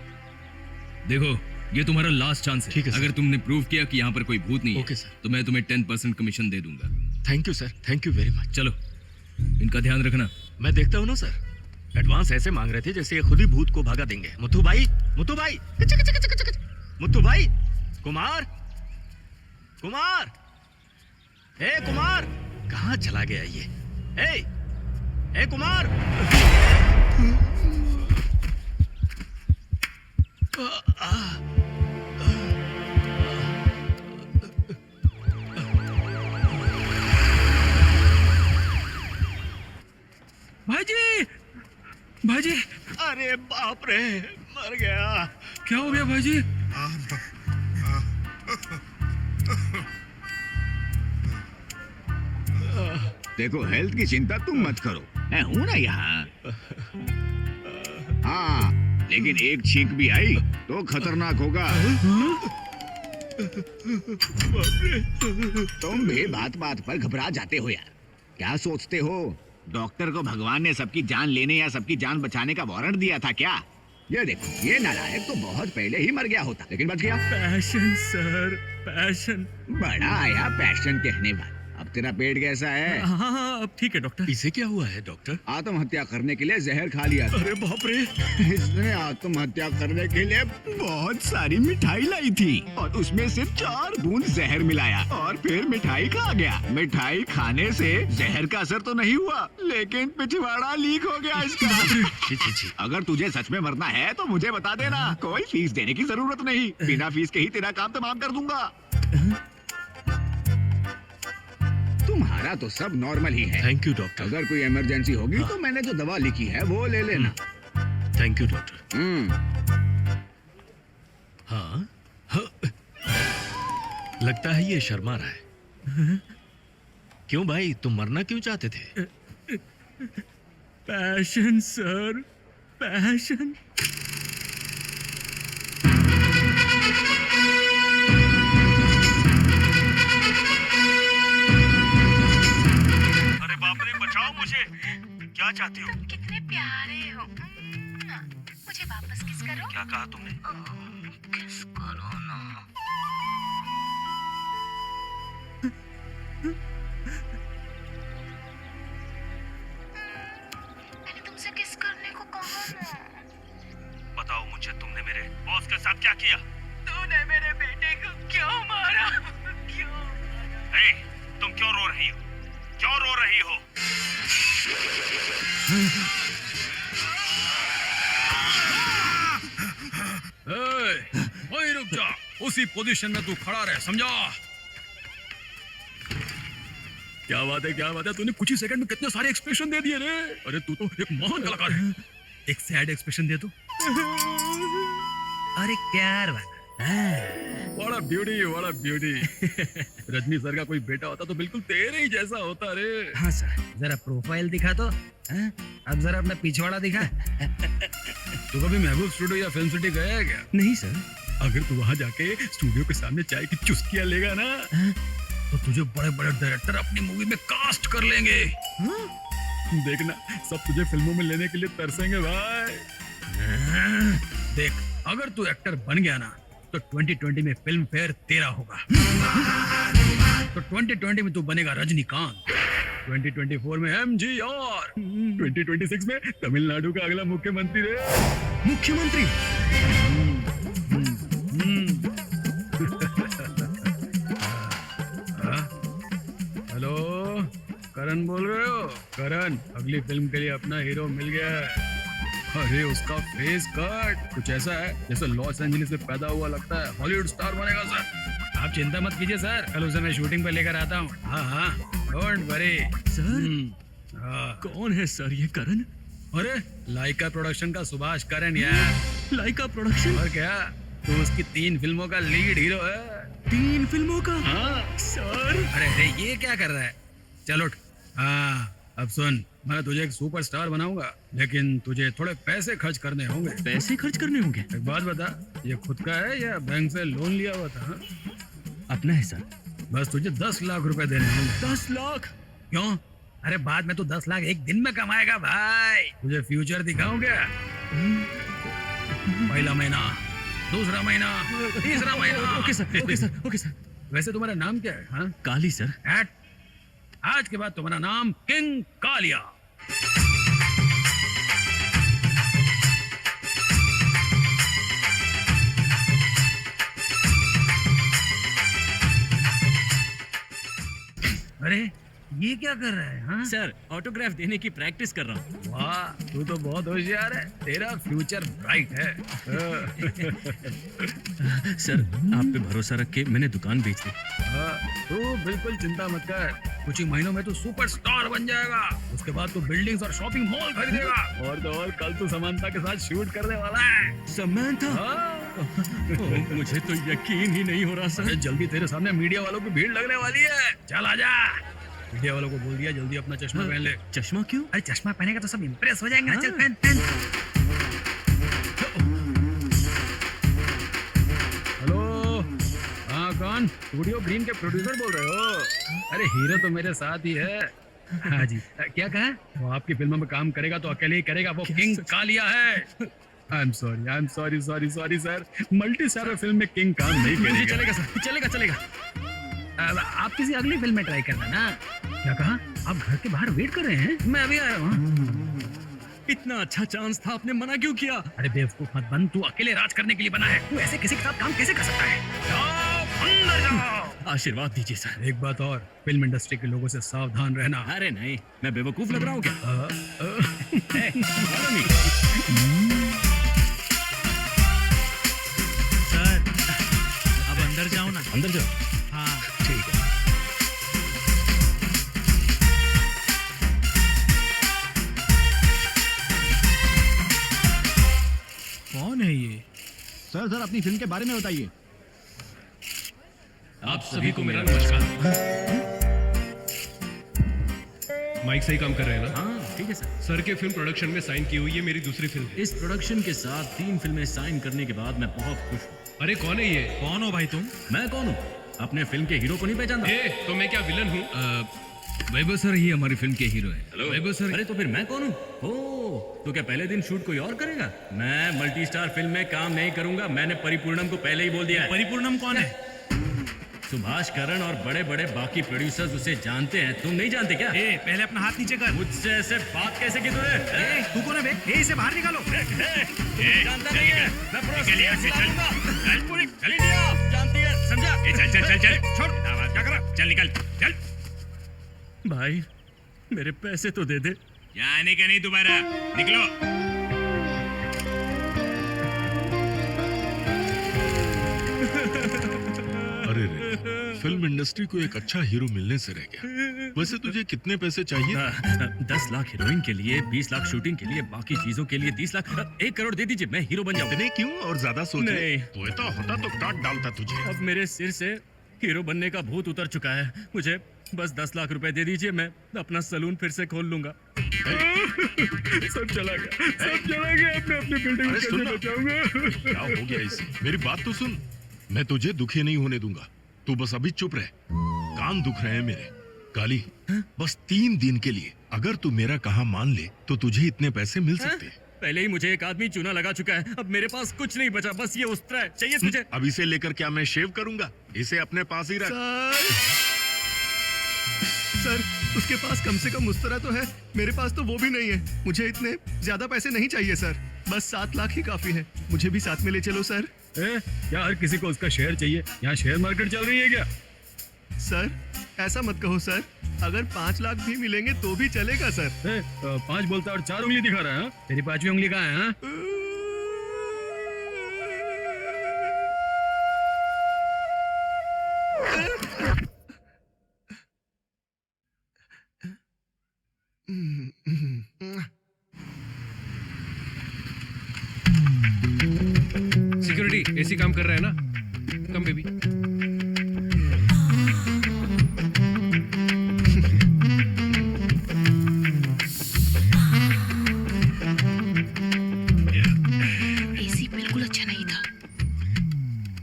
देखो, ये तुम्हारा लास्ट चांस है। ठीक है सर। अगर तुमने प्रूव किया कि यहाँ पर कोई भूत नहीं ओके है, सर। तो मैं तुम्हें 10% कमीशन दे दूंगा। Thank you sir, thank you very much. चलो, इनका ध्यान रखना। मैं देखता हूँ ना सर, एडवांस ऐसे मांग रहे थे जैसे ये खुद ही भूत को भगा देंगे। मुत्तू भाई, मुत्तू भाई, मुत्तू भाई, कुमार, कुमार, ए कुमार, कहाँ चला गया ये? ए कुमार, भाईजी, भाईजी, अरे बाप रे, मर गया। क्या हो गया भाईजी? देखो, हेल्थ की चिंता तुम मत करो, मैं हूं ना यहाँ। हाँ, लेकिन एक छींक भी आई तो खतरनाक होगा। तुम भी बात बात पर घबरा जाते हो यार। क्या सोचते हो, डॉक्टर को भगवान ने सबकी जान लेने या सबकी जान बचाने का वारंट दिया था क्या? ये देखो, ये नालायक तो बहुत पहले ही मर गया होता, लेकिन बच गया। Passion sir, passion. बड़ा आया पैशन कहने वाला। अब तेरा पेट कैसा है? हाँ, अब ठीक है डॉक्टर। इसे क्या हुआ है डॉक्टर? आत्महत्या करने के लिए जहर खा लिया था। अरे बाप रे, इसने आत्महत्या करने के लिए बहुत सारी मिठाई लाई थी और उसमें सिर्फ 4 बूंद जहर मिलाया और फिर मिठाई खा गया। मिठाई खाने से जहर का असर तो नहीं हुआ, लेकिन पिछवाड़ा लीक हो गया इसका। अगर तुझे सच में मरना है तो मुझे बता देना, कोई फीस देने की जरूरत नहीं, बिना फीस के ही तेरा काम तमाम कर दूंगा। तुम्हारा तो सब नॉर्मल ही है। Thank you doctor. अगर कोई इमरजेंसी होगी तो मैंने जो दवा लिखी है वो ले लेना। Thank you doctor. हाँ, लगता है ये शर्मा रहा है। क्यों भाई, तुम मरना क्यों चाहते थे? Passion sir, passion. अरे बाप रे, बचाओ मुझे। क्या चाहती हो? तुम कितने प्यारे हो। मुझे वापस किस करो। क्या कहा तुमने? किस करो ना। मैंने तुमसे किस करने को कहा ना। बताओ मुझे, तुमने मेरे बॉस के साथ क्या किया? तूने मेरे बेटे को क्यों मारा? क्यों? तुम क्यों रो रही हो? क्यों रो रही हो? ओए रुक जा, उसी पोजीशन में तू खड़ा रह, समझा? क्या बात है, क्या बात है, तूने कुछ ही सेकंड में कितने सारे एक्सप्रेशन दे दिए रे। अरे तू तो एक महान कलाकार है। एक सैड एक्सप्रेशन दे तू। अरे क्या बात, बड़ा ब्यूटी, बड़ा ब्यूटी। रजनी सर का कोई बेटा होता तो बिल्कुल तेरे ही जैसा होता रे। हाँ सर, जरा प्रोफाइल दिखा तो। अब जरा अपना पिछवाड़ा दिखा। तू कभी महबूब स्टूडियो या फिल्म सिटी गया है क्या? नहीं सर। अगर तू वहाँ जाके स्टूडियो के सामने चाय की चुस्कियां लेगा ना, तो तुझे बड़े बड़े डायरेक्टर अपनी मूवी में कास्ट कर लेंगे। देखना, सब तुझे फिल्मों में लेने के लिए तरसेंगे भाई। देख, अगर तू एक्टर बन गया ना, तो 2020 में फिल्म फेयर तेरा होगा। तो 2020 में तू बनेगा रजनीकांत, 2024 में MGR, 2026 में तमिलनाडु का अगला मुख्यमंत्री रे। मुख्यमंत्री? हेलो, करण बोल रहे हो? करण, अगली फिल्म के लिए अपना हीरो मिल गया है। अरे उसका फेस कट कुछ ऐसा है जैसे लॉस एंजलिस में पैदा हुआ लगता है। हॉलीवुड स्टार बनेगा सर। आप चिंता मत कीजिए सर, कल उसे मैं शूटिंग पे लेकर आता हूँ। हाँ, डोंट वरी सर। कौन है सर ये करण? अरे लाइका प्रोडक्शन का सुभाष करण यार। लाइका प्रोडक्शन? और क्या, तो उसकी 3 फिल्मों का लीड हीरो है। 3 फिल्मों का? हाँ सर। अरे ये क्या कर रहा है? चलो, हाँ अब सुन, मैं तुझे एक सुपरस्टार बनाऊंगा, लेकिन तुझे थोड़े पैसे खर्च करने होंगे। पैसे खर्च करने होंगे? एक बात बता, ये खुद का है या बैंक से लोन लिया हुआ था? अपना है सर। बस तुझे 10 लाख रुपए देने होंगे। 10 लाख? क्यों? अरे बाद में तो 10 लाख एक दिन में कमाएगा भाई। तुझे फ्यूचर दिखाऊं क्या? पहला महीना, दूसरा महीना, तीसरा महीना। Okay sir, okay sir, okay sir. वैसे तुम्हारा नाम क्या है? हाँ? काली सर। आज के बाद तुम्हारा नाम किंग कालिया। अरे ये क्या कर रहा है? हाँ? सर ऑटोग्राफ देने की प्रैक्टिस कर रहा हूँ। वाह, तू तो बहुत होशियार है, तेरा फ्यूचर ब्राइट है। सर आप पे भरोसा रख के मैंने दुकान बेच दी। तू बिल्कुल चिंता मत कर, कुछ ही महीनों में तू सुपरस्टार बन जाएगा। उसके बाद तू बिल्डिंग्स और शॉपिंग मॉल खरीदेगा। और तो और कल तू समंता के साथ शूट करने वाला है। समंता? मुझे तो यकीन ही नहीं हो रहा सर। जल्दी तेरे सामने मीडिया वालों की भीड़ लगने वाली है, चल आजा। मीडिया वालों को बोल दिया जल्दी अपना चश्मा पहन ले। चश्मा क्यों? अरे चश्मा पहनेगा तो सब इम्प्रेस हो जाएंगे ना। चल पहन पहन। हेलो, हाँ कौन? स्टूडियो ग्रीन के प्रोड्यूसर बोल रहे हो? अरे हीरो तो मेरे साथ ही है। हाँ जी, क्या कहा? वो आपकी फिल्म में काम करेगा तो अकेले ही करेगा, वो किंग कालिया है। I am sorry sir, multi starrer film में किंग काम नहीं करेगा। चलेगा सर, चलेगा चलेगा। आप किसी अगली फिल्म में ट्राई करना ना। क्या कहा? आप घर के बाहर वेट कर रहे हैं? मैं अभी आ रहा हूँ। इतना अच्छा चांस था, आपने मना क्यों किया? अरे बेवकूफ मत बन, तू अकेले राज करने के लिए बना है। तू ऐसे किसी के साथ काम कैसे कर सकता है? जाओ अंदर जाओ। आशीर्वाद दीजिए सर। एक बात और, फिल्म इंडस्ट्री के लोगों से सावधान रहना। अरे नहीं, मैं बेवकूफ लग रहा हूँ क्या? सर अब अंदर जाओ ना। अंदर जाओ। हाँ ठीक है। कौन है ये? सर अपनी फिल्म के बारे में बताइए। आप सभी को मेरा नमस्कार। माइक सही काम कर रहे हैं ना? हाँ ठीक है सर। सर के फिल्म प्रोडक्शन में साइन की हुई ये मेरी दूसरी फिल्म है। इस प्रोडक्शन के साथ 3 फिल्में साइन करने के बाद मैं बहुत खुश हूँ। अरे कौन है ये? कौन हो भाई तुम? मैं कौन हूँ? अपने फिल्म के हीरो को नहीं पहचानता? तो मैं क्या विलन हूँ? वैभव सर ही हमारी फिल्म के हीरो है। हेलो वैभव सर। अरे तो फिर मैं कौन हूँ? ओह, तो क्या पहले दिन शूट कोई और करेगा? मैं मल्टी स्टार फिल्म में काम नहीं करूंगा। मैंने परिपूर्णम को पहले ही बोल दिया है। परिपूर्णम कौन है? सुभाष करण और बड़े बड़े बाकी प्रोड्यूसर्स उसे जानते हैं, तुम नहीं जानते क्या? पहले अपना हाथ नीचे कर। मुझसे ऐसे बात कैसे की तूने? तू कौन है बे? इसे बाहर निकालो। जानता नहीं है, मैं जानती है, समझा? चल छोड़, क्या कर रहा? चल निकल, चल। भाई मेरे पैसे तो दे दे। जाने का नहीं दोबारा, निकलो। अरे रे, फिल्म इंडस्ट्री को एक अच्छा हीरो मिलने से रह गया। वैसे तुझे कितने पैसे चाहिए? 10 लाख हीरोइन के लिए, 20 लाख शूटिंग के लिए, बाकी चीजों के लिए 30 लाख। 1 करोड़ दे दीजिए, मैं हीरो बन जाऊँ। इतने क्यों और ज्यादा सोच रहे? नहीं। वो तो होता तो काट डालता तुझे। अब मेरे सिर से हीरो बनने का भूत उतर चुका है। मुझे बस 10 लाख रुपए दे दीजिए, मैं अपना सलून फिर से खोल लूंगा। सब चला गया। मैं अपनी बिल्डिंग कैसे बचाऊंगा? क्या हो गया इसे? मेरी बात तो सुन, मैं तुझे दुखी नहीं होने दूंगा। तू बस अभी चुप रह। कान दुख रहे हैं मेरे। काली, बस 3 दिन के लिए अगर तू मेरा कहा मान ले तो तुझे इतने पैसे मिल सकते हैं। पहले ही मुझे एक आदमी चूना लगा चुका है, अब मेरे पास कुछ नहीं बचा, बस ये उस्त्रा है। चाहिए तुझे? अब इसे लेकर क्या मैं शेव करूंगा? इसे अपने पास ही रख। सर उसके पास कम से कम मुस्तरा तो है, मेरे पास तो वो भी नहीं है। मुझे इतने ज्यादा पैसे नहीं चाहिए सर, बस 7 लाख ही काफी है। मुझे भी साथ में ले चलो सर। क्या हर किसी को उसका शेयर चाहिए? यहाँ शेयर मार्केट चल रही है क्या? सर ऐसा मत कहो सर, अगर 5 लाख भी मिलेंगे तो भी चलेगा सर। 5 बोलता और 4 उंगली दिखा रहा है। तेरी 5वीं उंगली कहाँ है? हाँ? सिक्योरिटी, एसी काम कर रहा है ना? Come baby.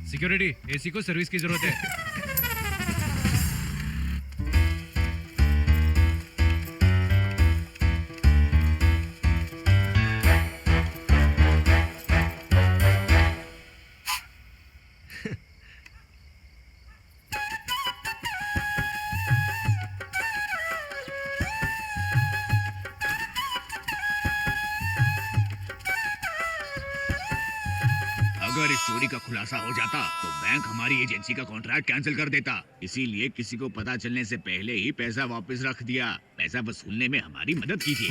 सिक्योरिटी, एसी को सर्विस की जरूरत है। अगर इस चोरी का खुलासा हो जाता तो बैंक हमारी एजेंसी का कॉन्ट्रैक्ट कैंसिल कर देता। इसीलिए किसी को पता चलने से पहले ही पैसा वापस रख दिया। पैसा वसूलने में हमारी मदद कीजिए।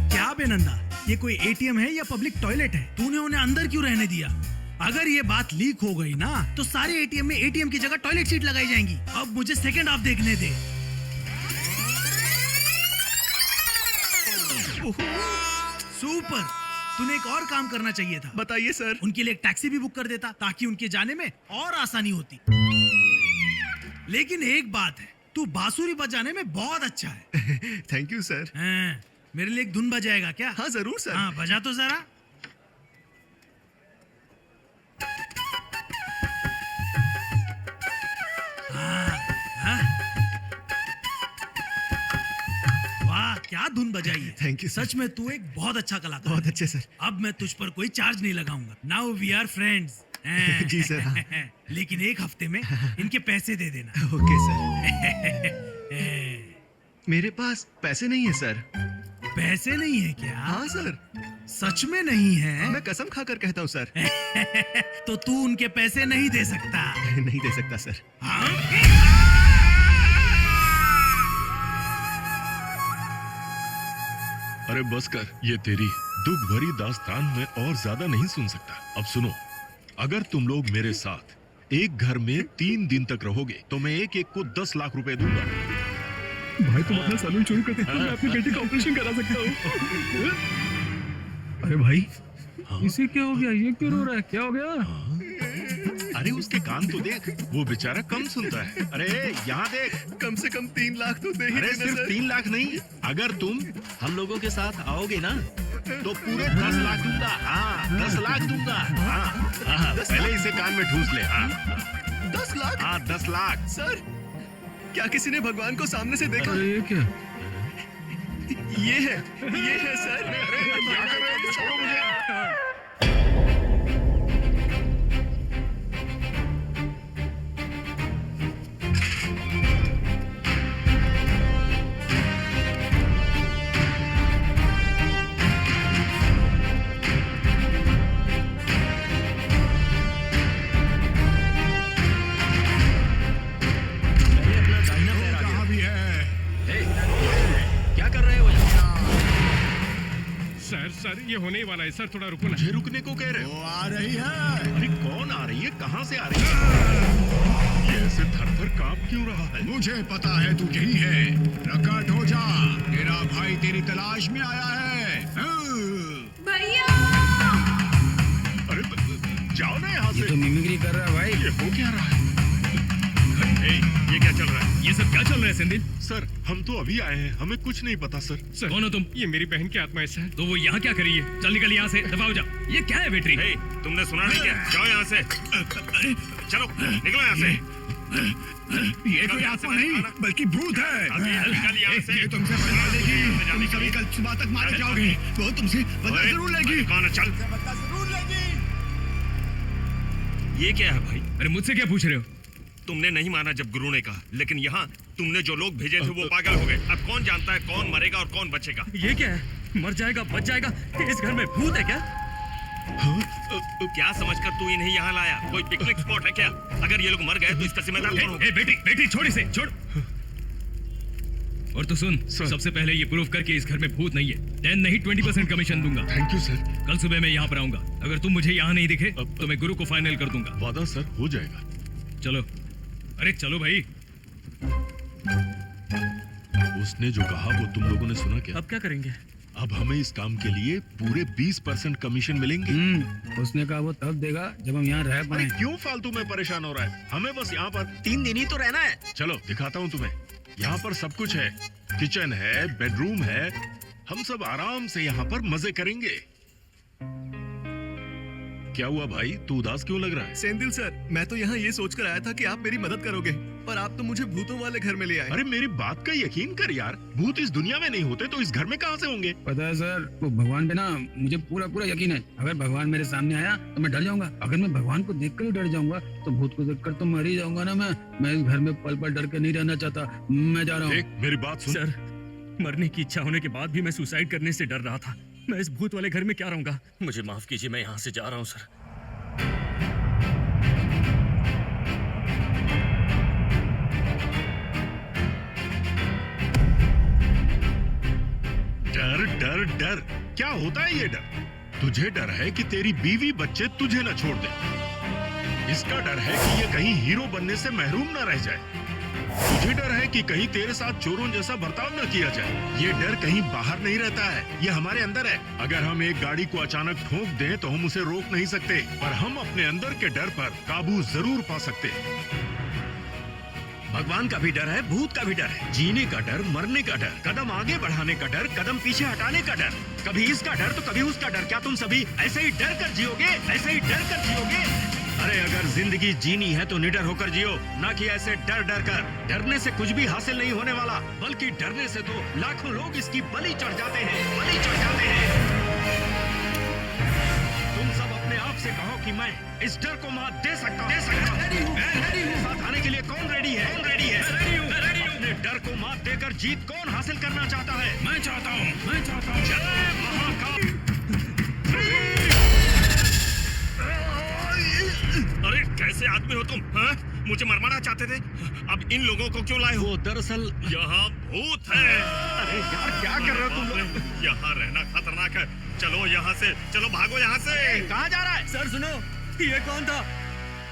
क्या बेनंदा, ये कोई एटीएम है या पब्लिक टॉयलेट है? तूने उन्हें अंदर क्यों रहने दिया? अगर ये बात लीक हो गई ना तो सारे एटीएम में एटीएम की जगह टॉयलेट सीट लगाई जाएंगी। अब मुझे सेकंड हाफ देखने दे। सुपर, तूने एक और काम करना चाहिए था। बताइए सर। उनके लिए एक टैक्सी भी बुक कर देता ताकि उनके जाने में और आसानी होती। लेकिन एक बात है, तू बांसुरी बजाने में बहुत अच्छा है। Thank you sir. मेरे लिए एक धुन बजाएगा क्या? हाँ जरूर सर। हाँ बजा तो जरा। वाह क्या धुन बजाई है। Thank you. सच में तू एक बहुत अच्छा कलाकार। बहुत अच्छे सर। अब मैं तुझ पर कोई चार्ज नहीं लगाऊंगा। Now we are friends. जी सर। हाँ। लेकिन एक हफ्ते में इनके पैसे दे देना। Okay sir. मेरे पास पैसे नहीं है सर। पैसे नहीं है क्या? हाँ सर। सच में नहीं है? मैं कसम खाकर कहता हूँ सर। तो तू उनके पैसे नहीं दे सकता? नहीं दे सकता सर। अरे बस कर, ये तेरी दुख भरी दास्तान में और ज्यादा नहीं सुन सकता। अब सुनो, अगर तुम लोग मेरे साथ एक घर में 3 दिन तक रहोगे तो मैं एक एक को 10 लाख रुपए दूंगा। भाई तुम अपना सैलून शुरू कर दे तो मैं अपनी बेटी का ऑपरेशन करा सकता हूँ। अरे भाई इसे क्या हो गया? ये क्यों रो रहा है? क्या हो गया? अरे उसके कान तो देख, वो बेचारा कम सुनता है। अरे यहाँ देख, कम से कम 3 लाख तो दे ही अरे देना सिर्फ सर। 3 लाख नहीं, अगर तुम हम लोगों के साथ आओगे ना तो पूरे 10 लाख दूंगा। हाँ 10 लाख दूंगा। हाँ पहले इसे कान में ठूस ले। हाँ 10 लाख? हाँ 10 लाख। सर क्या किसी ने भगवान को सामने से देखा? ये क्या? ये है सर। अरे क्या कर रहे हो? छोड़ो मुझे। सर ये होने ही वाला है। सर थोड़ा रुको ना। मुझे रुकने को कह रहे हो? आ रही है। अरे कौन आ रही है? कहाँ से आ रही है? ये ऐसे थर-थर कांप क्यों रहा है? मुझे पता है तू यही है। प्रकट हो जा, तेरा भाई तेरी तलाश में आया है। भैया अरे जाओ ना यहाँ से। ये तो मिमिक्री कर रहा है भाई। ये हो क्या रहा है? ये क्या चल रहा है? ये सब क्या चल रहा है सेंदिल? सर हम तो अभी आए हैं, हमें कुछ नहीं पता सर। कौन हो तुम? ये मेरी बहन की आत्मा है सर। तो वो यहाँ क्या करी है? चल निकल यहाँ से, दफा हो जाओ। ये क्या है बेटरी? तुमने सुना नहीं क्या? जाओ यहाँ से। चलो निकलो यहाँ से। ये कोई आत्मा नहीं बल्कि भूत है। निकल यहाँ से। ये तुमसे बदला लेगी। तुम सभी कल सुबह तक मारे जाओगे। वो तुमसे बदला जरूर लेगी। कौन है? चल। बदला जरूर लेगी। ये क्या है भाई? अरे मुझसे क्या पूछ रहे हो? तुमने नहीं माना जब गुरु ने कहा, लेकिन यहाँ तुमने जो लोग भेजे थे वो पागल हो गए। अब कौन जानता है कौन मरेगा और कौन बचेगा? ये क्या है? मर जाएगा बच जाएगा? इस घर में भूत है क्या? क्या समझकर तू इन्हें यहाँ लाया? कोई पिकनिक स्पॉट है क्या? अगर ये लोग मर गए तो इसका जिम्मेदार कौन होगा? बेटी छोड़ इसे, छोड़। और तू सुन, सबसे पहले ये प्रूफ करके इस घर में भूत नहीं है। 10 नहीं 20% कमीशन दूंगा। Thank you sir. कल सुबह मैं यहाँ पर आऊंगा। अगर तुम मुझे यहाँ नहीं दिखे तो मैं गुरु को फाइनल कर दूंगा। वादा सर, हो जाएगा। चलो। अरे चलो भाई। उसने जो कहा वो तुम लोगों ने सुना क्या? अब क्या करेंगे? अब हमें इस काम के लिए पूरे 20% कमीशन मिलेंगे। उसने कहा वो तब देगा जब हम यहाँ रह पाए। क्यों फालतू में परेशान हो रहा है? हमें बस यहाँ पर 3 दिन ही तो रहना है। चलो दिखाता हूँ तुम्हें। यहाँ पर सब कुछ है। किचन है, बेडरूम है, हम सब आराम से यहाँ पर मजे करेंगे। क्या हुआ भाई, तू उदास क्यों लग रहा है? सेंदिल सर, मैं तो यहाँ ये सोचकर आया था कि आप मेरी मदद करोगे, पर आप तो मुझे भूतों वाले घर में ले आए। अरे मेरी बात का यकीन कर यार, भूत इस दुनिया में नहीं होते तो इस घर में कहाँ से होंगे? पता है सर, वो भगवान पे ना मुझे पूरा यकीन है। अगर भगवान मेरे सामने आया तो मैं डर जाऊंगा। अगर मैं भगवान को देखकर ही डर जाऊंगा तो भूत को देखकर तो मर ही जाऊंगा ना। मैं इस घर में पल पल डर के नहीं रहना चाहता। मैं जा रहा हूँ। मेरी बात सुन। सर, मरने की इच्छा होने के बाद भी मैं सुसाइड करने से डर रहा था। मैं इस भूत वाले घर में क्या रहूंगा। मुझे माफ कीजिए, मैं यहाँ से जा रहा हूँ सर। डर डर डर क्या होता है ये डर? तुझे डर है कि तेरी बीवी बच्चे तुझे न छोड़ दे। इसका डर है कि ये कहीं हीरो बनने से महरूम न रह जाए। तुझे डर है कि कहीं तेरे साथ चोरों जैसा बर्ताव न किया जाए। ये डर कहीं बाहर नहीं रहता है, ये हमारे अंदर है। अगर हम एक गाड़ी को अचानक ठोक दें तो हम उसे रोक नहीं सकते, पर हम अपने अंदर के डर पर काबू जरूर पा सकते हैं। भगवान का भी डर है, भूत का भी डर है। जीने का डर, मरने का डर, कदम आगे बढ़ाने का डर, कदम पीछे हटाने का डर। कभी इसका डर तो कभी उसका डर। क्या तुम सभी ऐसे ही डर कर जियोगे? ऐसे ही डर कर जियोगे? अरे अगर जिंदगी जीनी है तो निडर होकर जियो, ना कि ऐसे डर डर कर। डरने से कुछ भी हासिल नहीं होने वाला, बल्कि डरने से तो लाखों लोग इसकी बलि चढ़ जाते हैं, बलि चढ़ जाते हैं। तुम सब अपने आप से कहो कि मैं इस डर को मात दे सकता हूँ। साथ आने के लिए कौन रेडी है? कौन रेडी है? अपने डर को मात देकर जीत कौन हासिल करना चाहता है? मैं चाहता हूँ, मैं चाहता हूँ। जय महाकाल। अरे कैसे आदमी हो तुम? हाँ? मुझे मरवाना चाहते थे, अब इन लोगों को क्यों लाए हो? दरअसल यहाँ भूत है। अरे यार क्या कर रहे हो तुम लोग? यहाँ रहना खतरनाक है। चलो यहाँ से, चलो भागो यहाँ से। कहाँ जा रहा है? सर सुनो, ये कौन था?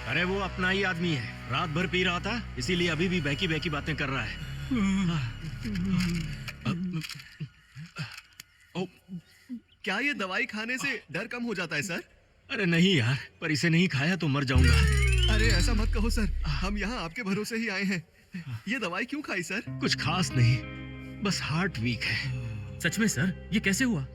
अरे वो अपना ही आदमी है। रात भर पी रहा था, इसीलिए अभी भी बहकी बहकी बातें कर रहा है। क्या ये दवाई खाने से डर कम हो जाता है सर? अरे नहीं यार, पर इसे नहीं खाया तो मर जाऊंगा। अरे ऐसा मत कहो सर, हम यहाँ आपके भरोसे ही आए हैं। ये दवाई क्यों खाई सर? कुछ खास नहीं, बस हार्ट वीक है। सच में सर, ये कैसे हुआ?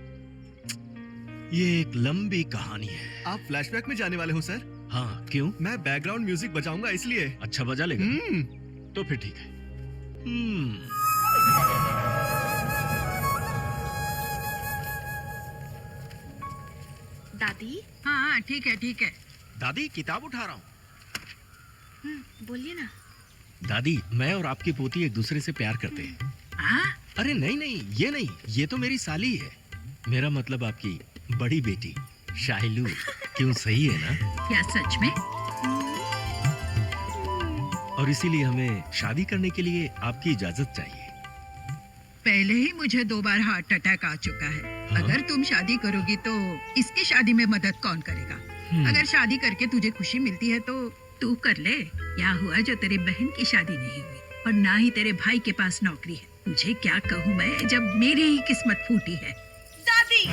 ये एक लंबी कहानी है। आप फ्लैशबैक में जाने वाले हो सर? हाँ, क्यों? मैं बैकग्राउंड म्यूजिक बजाऊंगा इसलिए। अच्छा बजा लेगा? तो फिर ठीक है। दादी? हाँ ठीक है ठीक है। दादी किताब उठा रहा हूँ। बोलिए ना। दादी, मैं और आपकी पोती एक दूसरे से प्यार करते हैं। अरे नहीं नहीं, ये नहीं, ये तो मेरी साली है। मेरा मतलब आपकी बड़ी बेटी शाइलू। क्यों, सही है ना? क्या सच में? और इसीलिए हमें शादी करने के लिए आपकी इजाजत चाहिए। पहले ही मुझे 2 बार हार्ट अटैक आ चुका है। अगर तुम शादी करोगी तो इसकी शादी में मदद कौन करेगा? अगर शादी करके तुझे खुशी मिलती है तो तू कर ले। क्या हुआ जो तेरी बहन की शादी नहीं हुई और ना ही तेरे भाई के पास नौकरी है? तुझे क्या कहूँ मैं, जब मेरी ही किस्मत फूटी है। दादी,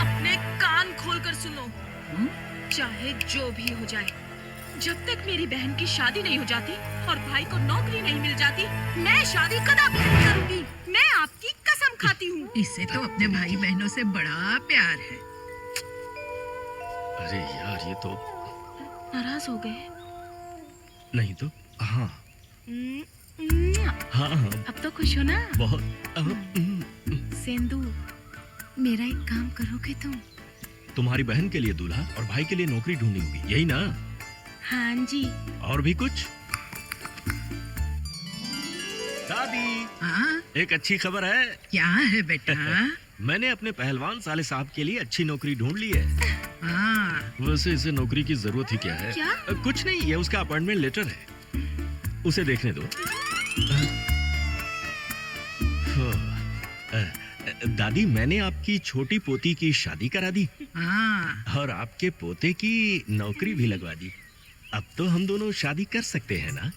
अपने कान खोलकर सुनो। चाहे जो भी हो जाए, जब तक मेरी बहन की शादी नहीं हो जाती और भाई को नौकरी नहीं मिल जाती, मैं शादी कदापि नहीं करूंगी। मैं आपकी कसम खाती हूँ। इससे तो अपने भाई बहनों से बड़ा प्यार है। अरे यार, ये तो नाराज हो गए? नहीं तो हाँ हाँ। अब तो खुश हो ना? बहुत। सेंदू, मेरा एक काम करोगे तुम? तुम्हारी बहन के लिए दूल्हा और भाई के लिए नौकरी ढूंढनी होगी, यही ना? हाँ जी। और भी कुछ? दादी, एक अच्छी खबर है। क्या है बेटा? मैंने अपने पहलवान साले साहब के लिए अच्छी नौकरी ढूंढ ली है। वैसे इसे नौकरी की जरूरत ही क्या है? क्या? कुछ नहीं, ये उसका अपॉइंटमेंट लेटर है, उसे देखने दो। दादी, मैंने आपकी छोटी पोती की शादी करा दी और आपके पोते की नौकरी भी लगवा दी। अब तो हम दोनों शादी कर सकते हैं ना?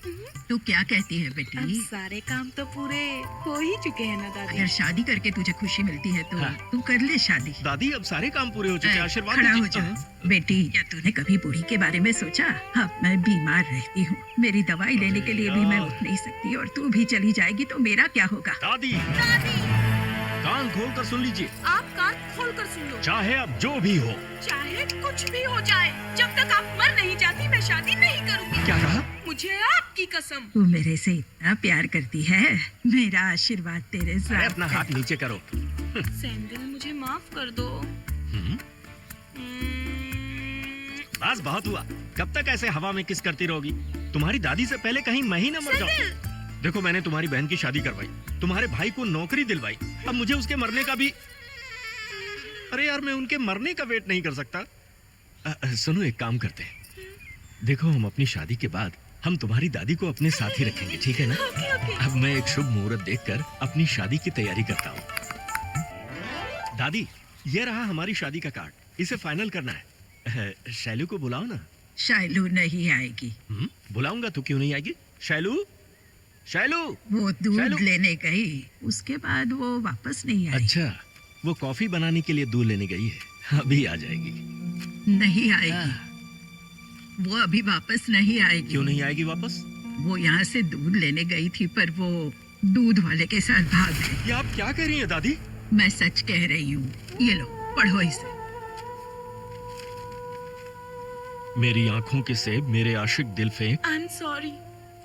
तू क्या कहती है अब बेटी? सारे काम तो पूरे हो ही चुके हैं ना दादी। अगर शादी करके तुझे खुशी मिलती है तो तू कर ले शादी। दादी अब सारे काम पूरे हो चुके हैं, आशीर्वाद खड़ा हो दीजिए। जा। बेटी, क्या तूने कभी बूढ़ी के बारे में सोचा? अब मैं बीमार रहती हूँ, मेरी दवाई लेने के लिए भी मैं उठ नहीं सकती, और तू भी चली जाएगी तो मेरा क्या होगा? दादी कान खोल कर सुन लीजिए, आप कान खोल कर सुन लो। चाहे अब जो भी हो। चाहे कुछ भी हो जाए, जब तक आप मर नहीं जाती मैं शादी नहीं करूंगी। क्या कहा? मुझे आपकी कसम। तू मेरे से इतना प्यार करती है, मेरा आशीर्वाद तेरे साथ है। अपना हाथ नीचे करो। सैंडल मुझे माफ कर दो। बस बहुत हुआ, कब तक ऐसे हवा में किस करती रहोगी? तुम्हारी दादी से पहले कहीं मैं ही न मर जाऊं। देखो मैंने तुम्हारी बहन की शादी करवाई, तुम्हारे भाई को नौकरी दिलवाई, अब मुझे उसके मरने का भी। अरे यार मैं उनके मरने का वेट नहीं कर सकता। सुनो एक काम करते हैं, देखो हम अपनी शादी के बाद हम तुम्हारी दादी को अपने साथ ही रखेंगे, ठीक है ना? अब मैं एक शुभ मुहूर्त देखकर अपनी शादी की तैयारी करता हूँ। दादी ये रहा हमारी शादी का कार्ड, इसे फाइनल करना है। शैलू को बुलाओ ना। शैलू नहीं आएगी। बुलाऊंगा तो क्यों नहीं आएगी? शैलू शैलू वो दूध शैलू। लेने गई, उसके बाद वो वापस नहीं आई। अच्छा, वो कॉफी बनाने के लिए दूध लेने गई है, अभी आ जाएगी। नहीं आएगी, वो अभी वापस नहीं आएगी। क्यों नहीं आएगी वापस? वो यहाँ से दूध लेने गई थी, पर वो दूध वाले के साथ भाग गई। ये आप क्या कह रही हैं दादी? मैं सच कह रही हूँ, ये लो पढ़ो इसे। मेरी आंखों के सेब मेरे आशिक दिल फेंक। आई एम सॉरी,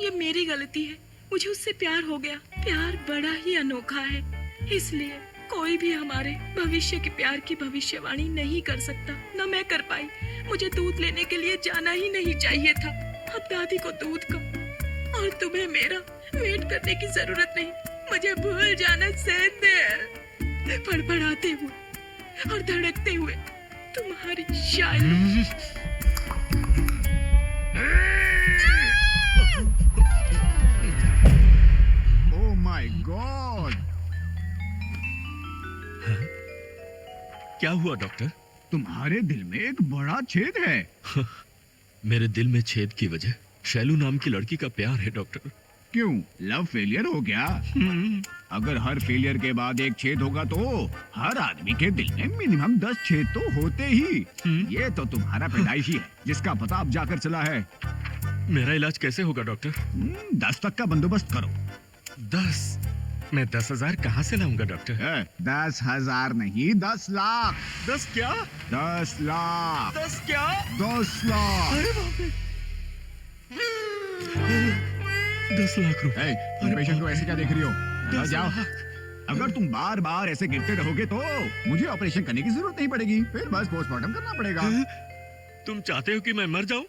ये मेरी गलती है। मुझे उससे प्यार हो गया। प्यार बड़ा ही अनोखा है, इसलिए कोई भी हमारे भविष्य के प्यार की भविष्यवाणी नहीं कर सकता। न मैं कर पाई। मुझे दूध लेने के लिए जाना ही नहीं चाहिए था। अब दादी को दूध का और तुम्हें मेरा वेट करने की जरूरत नहीं। मुझे भूल जाना सैंडल। फड़फड़ाते हुए और धड़कते हुए तुम्हारी शायरी। Oh my God! क्या हुआ डॉक्टर? तुम्हारे दिल में एक बड़ा छेद है। मेरे दिल में छेद की वजह शैलू नाम की लड़की का प्यार है डॉक्टर। क्यों, लव फेलियर हो गया? अगर हर फेलियर के बाद एक छेद होगा तो हर आदमी के दिल में मिनिमम 10 छेद तो होते ही। ये तो तुम्हारा पैदाइशी है, जिसका पता अब जाकर चला है। मेरा इलाज कैसे होगा डॉक्टर? 10 तक का बंदोबस्त करो। 10? मैं 10,000 कहाँ से लाऊंगा डॉक्टर? 10,000 नहीं, 10 लाख। 10 क्या? 10 लाख। 10 क्या? 10 लाख। अरे बाप रे! 10 लाख रुपए। तुम पेशेंट को ऐसे क्या देख रही हो? 10 जाओ। लाख। अगर तुम बार बार ऐसे गिरते रहोगे तो मुझे ऑपरेशन करने की जरूरत नहीं पड़ेगी, फिर बस पोस्टमार्टम करना पड़ेगा। तुम चाहते हो कि मैं मर जाऊं?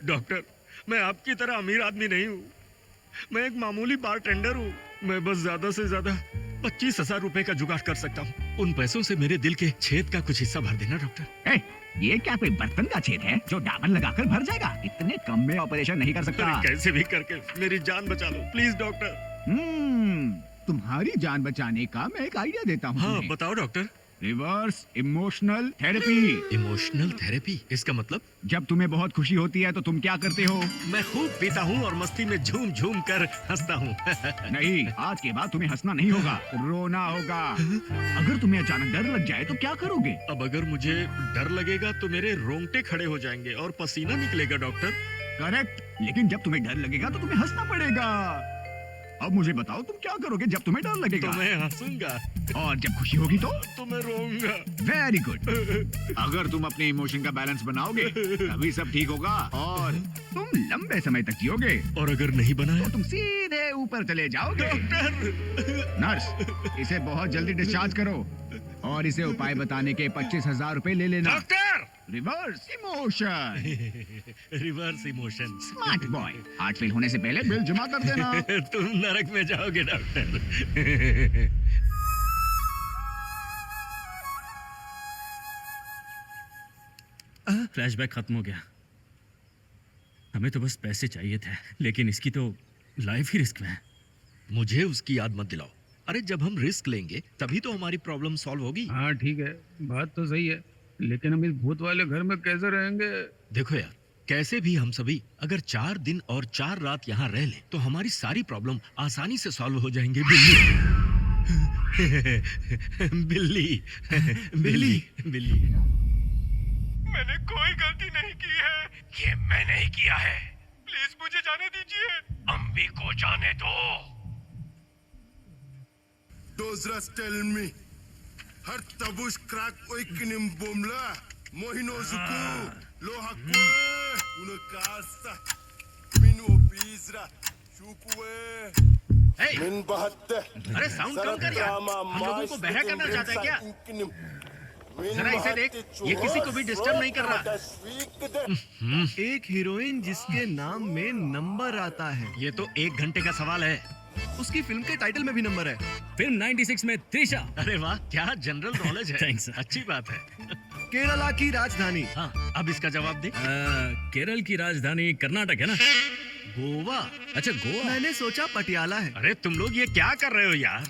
डॉक्टर, मैं आपकी तरह अमीर आदमी नहीं हूँ। मैं एक मामूली बारटेंडर हूँ। मैं बस ज्यादा से ज्यादा 25,000 रुपए का जुगाड़ कर सकता हूँ। उन पैसों से मेरे दिल के छेद का कुछ हिस्सा भर देना डॉक्टर। ये क्या कोई बर्तन का छेद है जो डामन लगाकर भर जाएगा? इतने कम में ऑपरेशन नहीं कर सकता। कैसे भी करके मेरी जान बचा लो प्लीज डॉक्टर। तुम्हारी जान बचाने का मैं एक आइडिया देता हूँ। हाँ बताओ doctor. Reverse emotional therapy. Emotional therapy? इसका मतलब? जब तुम्हें बहुत खुशी होती है तो तुम क्या करते हो? मैं खूब पीता हूँ और मस्ती में झूम झूम कर हंसता हूँ। नहीं, आज के बाद तुम्हें हंसना नहीं होगा, रोना होगा। अगर तुम्हें अचानक डर लग जाए तो क्या करोगे? अब अगर मुझे डर लगेगा तो मेरे रोंगटे खड़े हो जाएंगे और पसीना निकलेगा डॉक्टर। करेक्ट, लेकिन जब तुम्हें डर लगेगा तो तुम्हें हंसना पड़ेगा। अब मुझे बताओ तुम क्या करोगे जब तुम्हें डर लगेगा? तो मैं हंसूंगा। और जब खुशी होगी तो मैं रोऊंगा। Very good. अगर तुम अपने इमोशन का बैलेंस बनाओगे तभी सब ठीक होगा और तुम लंबे समय तक जियोगे। और अगर नहीं बनाया तो तुम सीधे ऊपर चले जाओगे। डॉक्टर! नर्स, इसे बहुत जल्दी डिस्चार्ज करो और इसे उपाय बताने के 25,000 रुपए ले लेना। Doctor! Reverse emotion. Reverse emotion. Smart boy, heart fail होने से पहले बिल जमा कर देना। तुम नरक में जाओगे डॉक्टर। फ्लैशबैक खत्म हो गया। हमें तो बस पैसे चाहिए थे, लेकिन इसकी तो लाइफ ही रिस्क में है। मुझे उसकी याद मत दिलाओ। अरे जब हम रिस्क लेंगे तभी तो हमारी प्रॉब्लम सॉल्व होगी। हाँ ठीक है, बात तो सही है, लेकिन हम इस भूत वाले घर में कैसे रहेंगे? देखो यार, कैसे भी हम सभी अगर 4 दिन और 4 रात यहाँ रह लें तो हमारी सारी प्रॉब्लम आसानी से सॉल्व हो जाएंगे। बिल्ली बिल्ली बिल्ली बिल्ली। मैंने कोई गलती नहीं की है। ये मैंने ही किया है। प्लीज मुझे जाने दीजिए। अम्बी को जाने दो। Dozras tell me, har tabush crack oikinim bomla, mohino zuku, lo hakwe, una casa, minu pizra, shukwe. Min bahatte. अरे साउंड कम कर यार, हम लोगों को बहरा करना चाहता है क्या? जरा इसे देख, ये किसी को भी डिस्टर्ब नहीं कर रहा। एक हीरोइन जिसके नाम में नंबर आता है। ये तो 1 घंटे का सवाल है। उसकी फिल्म के टाइटल में भी नंबर है। फिल्म 96 में त्रिशा। अरे वाह, क्या जनरल नॉलेज है। थैंक्स। अच्छी बात है। केरला की राजधानी। हाँ, अब इसका जवाब दे। केरल की राजधानी कर्नाटक है ना? गोवा। अच्छा गोवा। मैंने सोचा पटियाला है। अरे तुम लोग ये क्या कर रहे हो यार?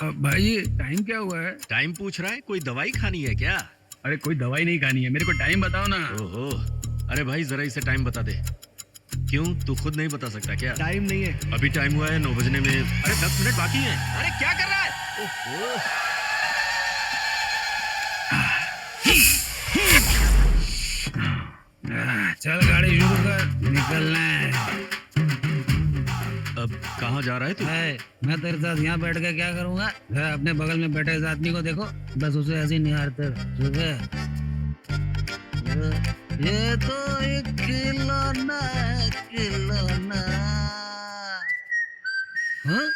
भाई टाइम क्या हुआ है? टाइम पूछ रहा है? कोई दवाई खानी है क्या? अरे कोई दवाई नहीं खानी है, मेरे को टाइम बताओ ना। ओहो, अरे भाई जरा इसे टाइम बता दे। क्यों, तू खुद नहीं बता सकता क्या? टाइम नहीं है। अभी टाइम हुआ है 9 बजने में। अरे 10 मिनट बाकी हैं। अरे क्या कर रहा है? ओहो। चल गाड़ी शुरू कर, निकलना है। अब कहाँ जा रहा है तू? मैं तेरे साथ यहाँ बैठ के क्या करूँगा? अपने बगल में बैठे इस आदमी को देखो, बस उसे ऐसे निहारते ठीक है। ये तो एक खिलौना है, खिलौना। हाँ?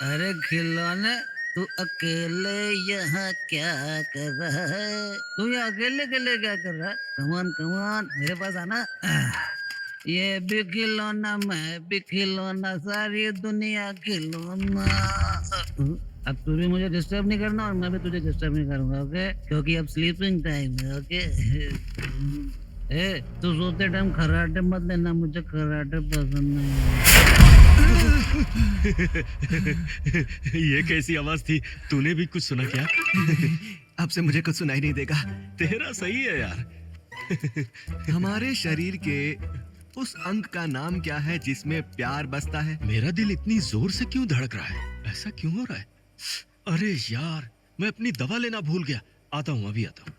अरे खिलौने, तू अकेले यहाँ क्या कर रहा है? तू यहाँ अकेले अकेले क्या कर रहा है? कमान कमान मेरे पास आना। ये भी खिलौना, मैं भी खिलौना, सारी दुनिया खिलौना। अब तू भी मुझे डिस्टर्ब नहीं करना और मैं भी तुझे डिस्टर्ब नहीं करूंगा, ओके? क्योंकि अब स्लीपिंग टाइम है, ओके? ए, तू सोते टाइम खर्राटे मत लेना, मुझे खर्राटे पसंद नहीं है। ये कैसी आवाज थी? तूने भी कुछ सुना क्या? अब से मुझे कुछ सुनाई नहीं देगा। तेरा सही है यार। हमारे शरीर के उस अंग का नाम क्या है जिसमें प्यार बसता है? मेरा दिल इतनी जोर से क्यों धड़क रहा है? ऐसा क्यों हो रहा है? अरे यार, मैं अपनी दवा लेना भूल गया। आता हूँ, अभी आता हूँ।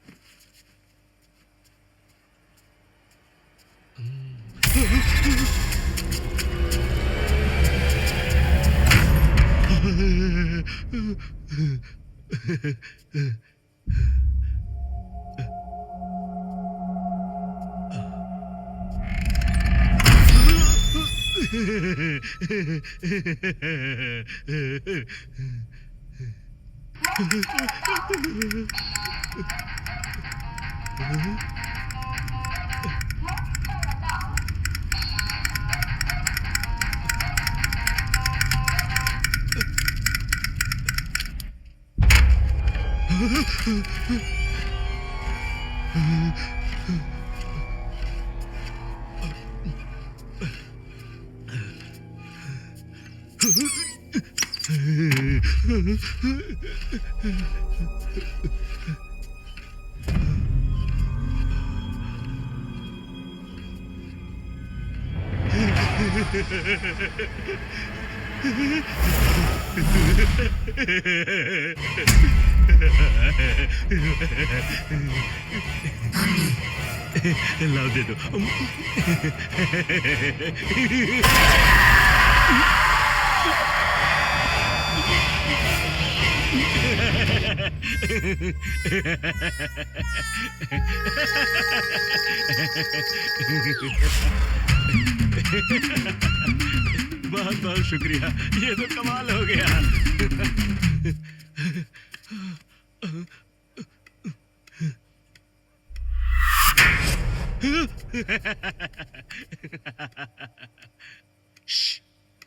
लाओ दे दो। बहुत बहुत शुक्रिया, ये तो कमाल हो गया।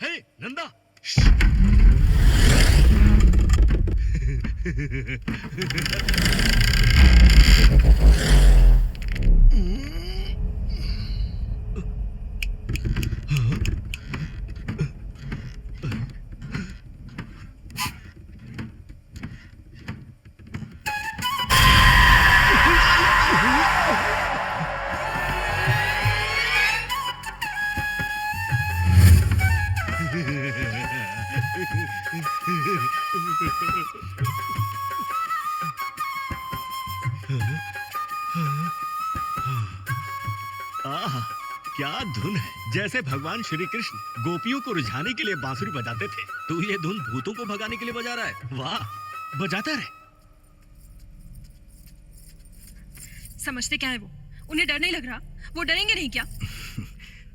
हे नंदा, आहा, क्या धुन है। जैसे भगवान श्री कृष्ण गोपियों को रिझाने के लिए बांसुरी बजाते थे, तू ये धुन भूतों को भगाने के लिए बजा रहा है। वाह, बजाता रहे। समझते क्या है वो? उन्हें डर नहीं लग रहा? वो डरेंगे नहीं क्या?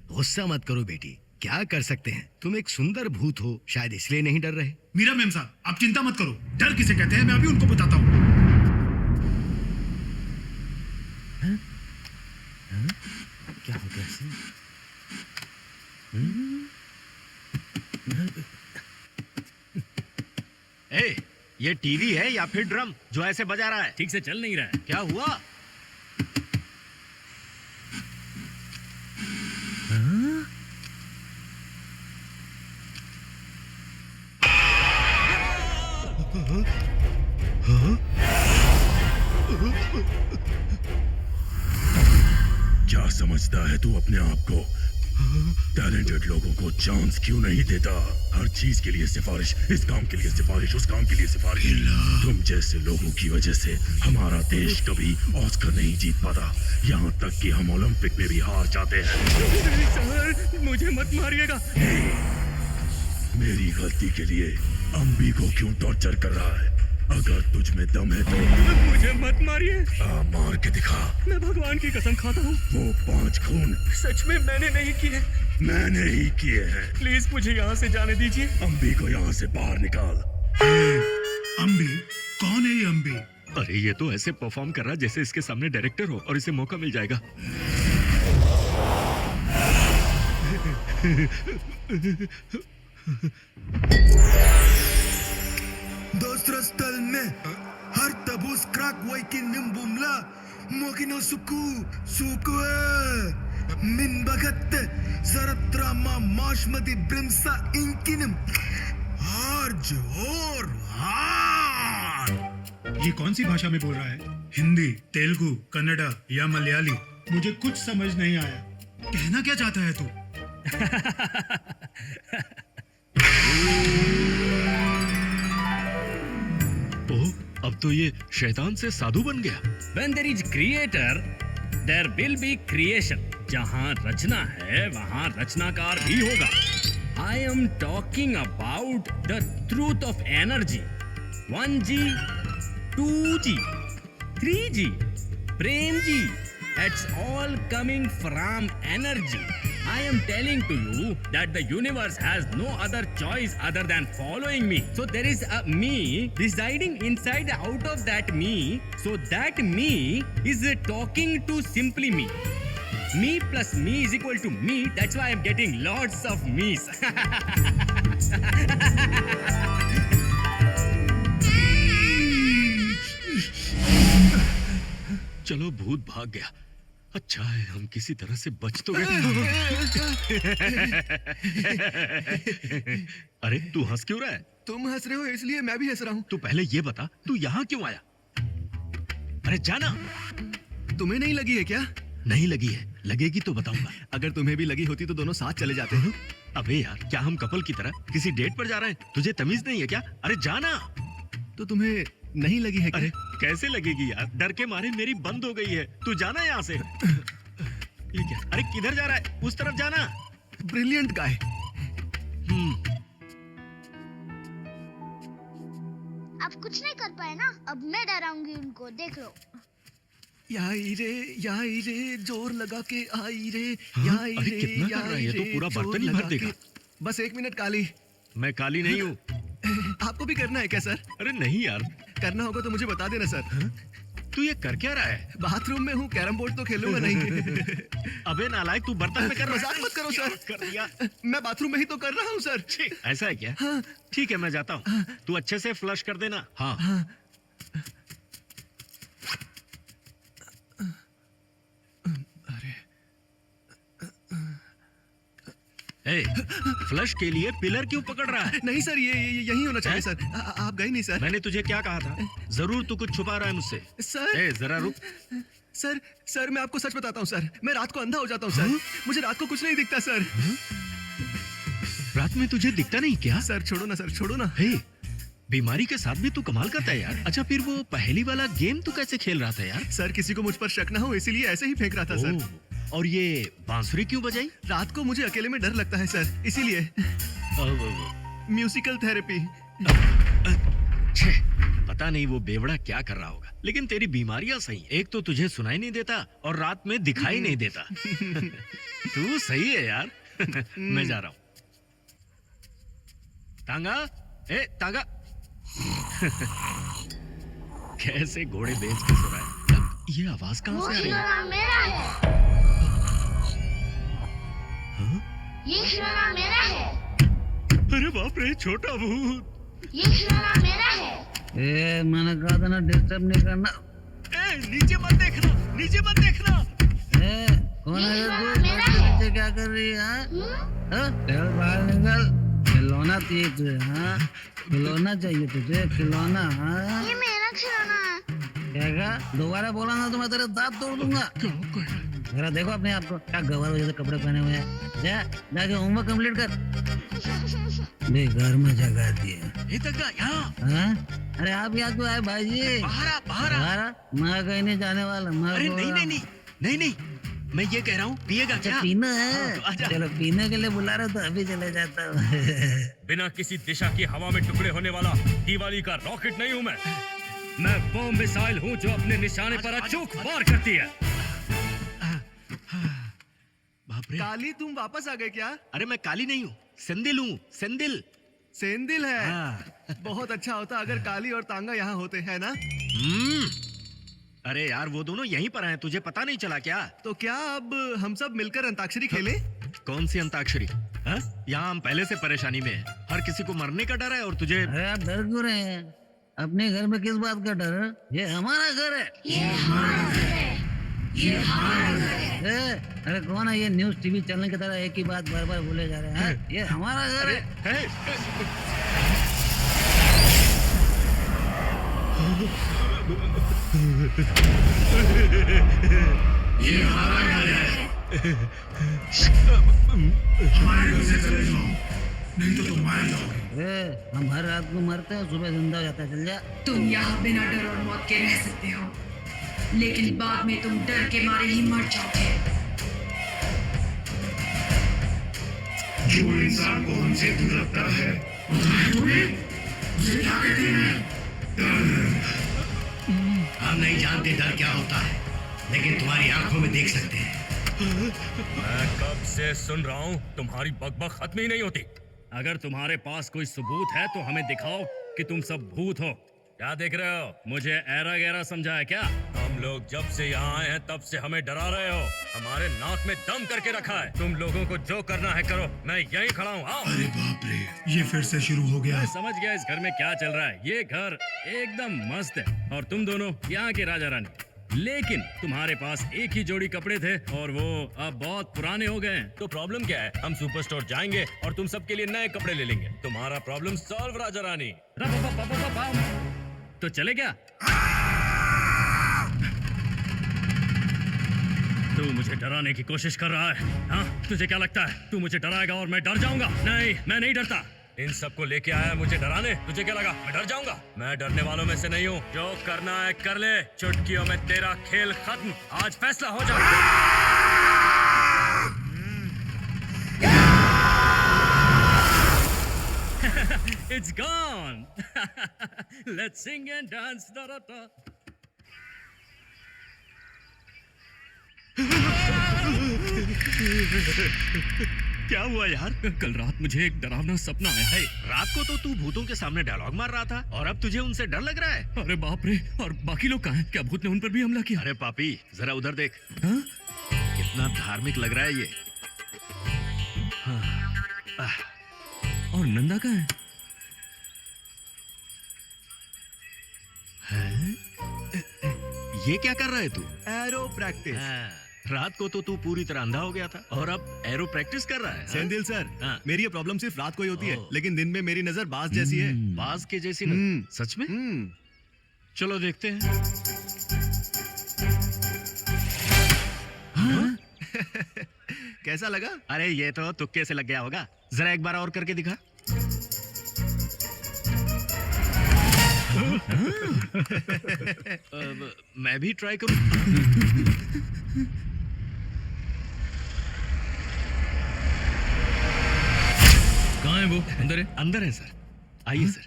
गुस्सा मत करो बेटी, क्या कर सकते हैं। तुम एक सुंदर भूत हो, शायद इसलिए नहीं डर रहे। मीरा मेम साहब, आप चिंता मत करो। डर किसे कहते हैं मैं अभी उनको बताता हूँ। क्या हो गया? ए, ये टीवी है या फिर ड्रम जो ऐसे बजा रहा है? ठीक से चल नहीं रहा है। क्या हुआ? क्या समझता है तू अपने आप को? टैलेंटेड लोगों को चांस क्यों नहीं देता? हर चीज के लिए सिफारिश, इस काम के लिए सिफारिश, उस काम के लिए सिफारिश। तुम जैसे लोगों की वजह से हमारा देश कभी ऑस्कर नहीं जीत पाता, यहाँ तक कि हम ओलंपिक में भी हार जाते हैं। सर, मुझे मत मारिएगा। मेरी गलती के लिए अम्बी को क्यों टॉर्चर कर रहा है? अगर तुझ में दम है तो मुझे मत मारिए। मार के दिखा। मैं भगवान की कसम खाता हूँ, वो 5 खून सच में मैंने नहीं किए। मैंने ही किए हैं। प्लीज मुझे यहाँ से जाने दीजिए। अम्बी को यहाँ से बाहर निकाल। अम्बी? कौन है ये अम्बी? अरे ये तो ऐसे परफॉर्म कर रहा है जैसे इसके सामने डायरेक्टर हो और इसे मौका मिल जाएगा। Dostrastalme har tabus krak waikin nimbumla mokino suku min bagat zaratrama mashmadi brimsa inkinim harj और हार। ये कौन सी भाषा में बोल रहा है? हिंदी, तेलुगु, कन्नड़ा या मलयाली? मुझे कुछ समझ नहीं आया। कहना क्या चाहता है तू? अब तो ये शैतान से साधु बन गया। When there is creator, there will be creation. जहाँ रचना है वहाँ रचनाकार भी होगा। I am talking about the truth of energy. 1G, 2G, 3G, Prem ji, it's all coming from energy. I am telling to you that the universe has no other choice other than following me. So there is a me residing inside out of that me. So that me is talking to simply me. Me plus me is equal to me. That's why I am getting lots of me's. चलो भूत भाग गया। अच्छा है हम किसी तरह से बच तो गए। अरे तू हंस क्यों रहा है? तुम हंस रहे हो इसलिए मैं भी हंस रहा हूँ। तू पहले ये बता तू यहाँ क्यों आया? अरे जाना। तुम्हें नहीं लगी है क्या? नहीं लगी है, लगेगी तो बताऊंगा। अगर तुम्हें भी लगी होती तो दोनों साथ चले जाते हैं। अबे यार क्या हम कपल की तरह किसी डेट पर जा रहे हैं? तुझे तमीज नहीं है क्या? अरे जाना। तो तुम्हें नहीं लगी है क्या? अरे कैसे लगेगी यार, डर के मारे मेरी बंद हो गई है। तू जाना यहाँ से। ये क्या? अरे किधर जा रहा है? उस तरफ जाना। ब्रिलियंट गाय। अब कुछ नहीं कर पाए ना, अब मैं डराऊंगी उनको, देख लो। याई रे जोर लगा के आई रे। हाँ? अरे कितना कर रहा है ये तो पूरा बर्तन ही भर देगा। बस 1 मिनट काली। मैं काली नहीं हूँ। आपको भी करना है क्या सर? अरे नहीं यार। करना होगा तो मुझे बता देना सर। हाँ? तू ये कर क्या रहा है? बाथरूम में हूँ, कैरम बोर्ड तो खेलूंगा नहीं। अबे नालायक तू बर्तन में कर रहा है। मजाक मत करो सर। कर दिया। मैं बाथरूम में ही तो कर रहा हूँ सर। ऐसा है क्या? हाँ। ठीक है मैं जाता हूँ। तू अच्छे से फ्लश कर देना। हाँ। फ्लश के लिए पिलर क्यों पकड़ रहा है? नहीं सर, ये यही होना चाहिए सर। आप गए नहीं सर। मैंने तुझे क्या कहा था? जरूर तू कुछ छुपा रहा है मुझसे। सर जरा रुक। सर मैं आपको सच बताता हूँ सर, मैं रात को अंधा हो जाता हूँ सर। मुझे रात को कुछ नहीं दिखता सर। रात में तुझे दिखता नहीं क्या? सर छोड़ो ना सर, छोड़ो ना। बीमारी के साथ भी तू कमाल करता है यार। अच्छा फिर वो पहली वाला गेम तू कैसे खेल रहा था यार? सर किसी को मुझ पर शक ना हो इसीलिए ऐसे ही फेंक रहा था सर। और ये बांसुरी क्यों बजाई? रात को मुझे अकेले में डर लगता है सर, इसीलिए। Musical therapy. पता नहीं वो बेवड़ा क्या कर रहा होगा, लेकिन तेरी बीमारियां सही। एक तो तुझे सुनाई नहीं देता और रात में दिखाई नहीं देता। तू सही है यार। मैं जा रहा हूँ। तांगा, ए तांगा। कैसे घोड़े बेच के सो रहा है। ये आवाज कहाँ से आ रही है? मेरा है। ये खिलौना मेरा है। अरे बाप रे, छोटा भूत। ये खिलौना मेरा है। मैंने कहा था ना डिस्टर्ब नहीं करना। नीचे मत देखना, नीचे मत देखना। कौन है तू? नीचे क्या कर रही है? चल बाहर निकल। खिलौना चाहिए तुझे? हाँ, खिलौना चाहिए तुझे? खिलौना? हाँ, ये मेरा खिलौना है। क्या? दोबारा बोला ना तो मैं तेरे दांत तोड़ दूंगा। जरा देखो अपने आप को, क्या गवार जैसे कपड़े पहने हुए हैं। जाके होमवर्क कंप्लीट कर। घर में जगा दिए। अरे आप यहाँ क्यों आए भाईजी? बाहर मैं कहीं नहीं जाने वाला। अरे नहीं, मैं ये कह रहा हूँ, पिएगा क्या? पीना है? चलो पीने के लिए बुला रहे तो अभी चले जाता हूँ। बिना किसी दिशा की हवा में टुकड़े होने वाला दिवाली का रॉकेट नहीं हूँ मैं बॉम्ब मिसाइल हूँ जो अपने निशाने पर अचूक वार करती है। काली तुम वापस आ गए क्या? अरे मैं काली नहीं हूँ, सेंदिल हूँ। सेंदिल है। बहुत अच्छा होता अगर काली और तांगा यहाँ होते, है ना? अरे यार वो दोनों यहीं पर हैं, तुझे पता नहीं चला क्या? तो क्या अब हम सब मिलकर अंताक्षरी खेलें? कौन सी अंताक्षरी? यहाँ हम पहले से परेशानी में हैं। हर किसी को मरने का डर है और तुझे। अरे आप डर क्यों रहे हैं? अपने घर में किस बात का डर है? ये हमारा घर है। अरे कौन है ये न्यूज़ टीवी चैनल की तरह एक ही बात बार बार बोले जा रहे हैं? ये हमारा घर है। ये हमारा घर है। हमारे घर से चले जाओ, नहीं तो तुम मारे जाओगे। हम हर रात को मरते हैं, सुबह जिंदा हो जाता है। चल जा। तुम यहाँ बिना डर और मौत के रह सकते हो, लेकिन बाद में तुम डर के मारे ही मर जाओगे। जो इंसान को हमसे दूर रखता है, उसे क्या कहते हैं? हम नहीं जानते डर क्या होता है, लेकिन तुम्हारी आंखों में देख सकते हैं। मैं कब से सुन रहा हूँ, तुम्हारी बकबक खत्म ही नहीं होती। अगर तुम्हारे पास कोई सबूत है तो हमें दिखाओ कि तुम सब भूत हो। क्या देख रहे हो? मुझे ऐरा गैरा समझा है क्या? हम लोग जब से यहाँ आए हैं तब से हमें डरा रहे हो, हमारे नाक में दम करके रखा है। तुम लोगों को जो करना है करो, मैं यहीं खड़ा हूँ। अरे बाप रे, ये फिर से शुरू हो गया। मैं समझ गया इस घर में क्या चल रहा है। ये घर एकदम मस्त है और तुम दोनों यहाँ के राजा रानी। लेकिन तुम्हारे पास एक ही जोड़ी कपड़े थे और वो अब बहुत पुराने हो गए हैं। तो प्रॉब्लम क्या है? हम सुपर स्टोर जाएंगे और तुम सबके लिए नए कपड़े ले लेंगे। तुम्हारा प्रॉब्लम सॉल्व राजा रानी। तो चले क्या? तू मुझे डराने की कोशिश कर रहा है? हाँ, तुझे क्या लगता है तू मुझे डराएगा और मैं डर जाऊंगा? नहीं, मैं नहीं डरता। इन सबको लेके आया मुझे डराने। तुझे क्या लगा मैं डर जाऊंगा? मैं डरने वालों में से नहीं हूँ। जो करना है कर ले, चुटकियों में तेरा खेल खत्म। आज फैसला हो जाए। It's gone. Let's sing and dance. Da-da-da. क्या हुआ यार? कल रात मुझे एक डरावना सपना आया है। रात को तो तू भूतों के सामने डायलॉग मार रहा था और अब तुझे उनसे डर लग रहा है? अरे बाप रे, और बाकी लोग कहाँ हैं? क्या भूत ने उन पर भी हमला किया? अरे पापी, जरा उधर देख। हाँ? कितना धार्मिक लग रहा है ये। और नंदा कहाँ है? ये क्या कर रहा है तू? Arrow practice. रात को तो तू पूरी तरह अंधा हो गया था और अब एरो प्रैक्टिस कर रहा है। सेंदिल सर, मेरी ये प्रॉब्लम सिर्फ रात को ही होती है, लेकिन दिन में मेरी नजर बाज जैसी है। बाज के जैसी नजर? सच में? चलो देखते हैं। कैसा लगा? अरे ये तो तुक्के से लग गया होगा। जरा एक बार और करके दिखा। मैं भी ट्राई करूं। कहाँ है वो? अंदर है? अंदर है सर। आइए सर।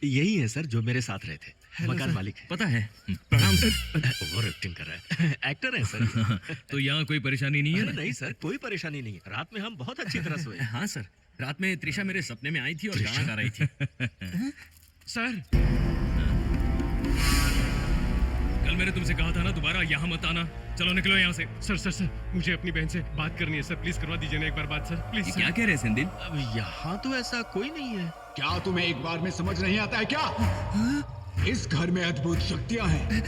यही है सर जो मेरे साथ रहे थे। मकान मालिक है। पता है। प्रणाम सर। ओवर एक्टिंग कर रहा है। एक्टर है सर। तो यहाँ कोई परेशानी नहीं है ना? नहीं सर, कोई परेशानी नहीं है। रात में हम बहुत अच्छी तरह सोए। हाँ सर, रात में त्रिशा मेरे सपने में आई थी और गाना गा रही थी। सर, कल मैंने तुमसे कहा था ना दोबारा यहाँ मत आना। चलो निकलो यहाँ से। सर, मुझे अपनी बहन से बात करनी है सर। प्लीज करवा दीजिए ना एक बार बात सर, प्लीज। क्या कह रहे हैं सेंदिल? अब यहाँ तो ऐसा कोई नहीं है। क्या तुम्हें एक बार में समझ नहीं आता है क्या? इस घर में अद्भुत शक्तियां हैं।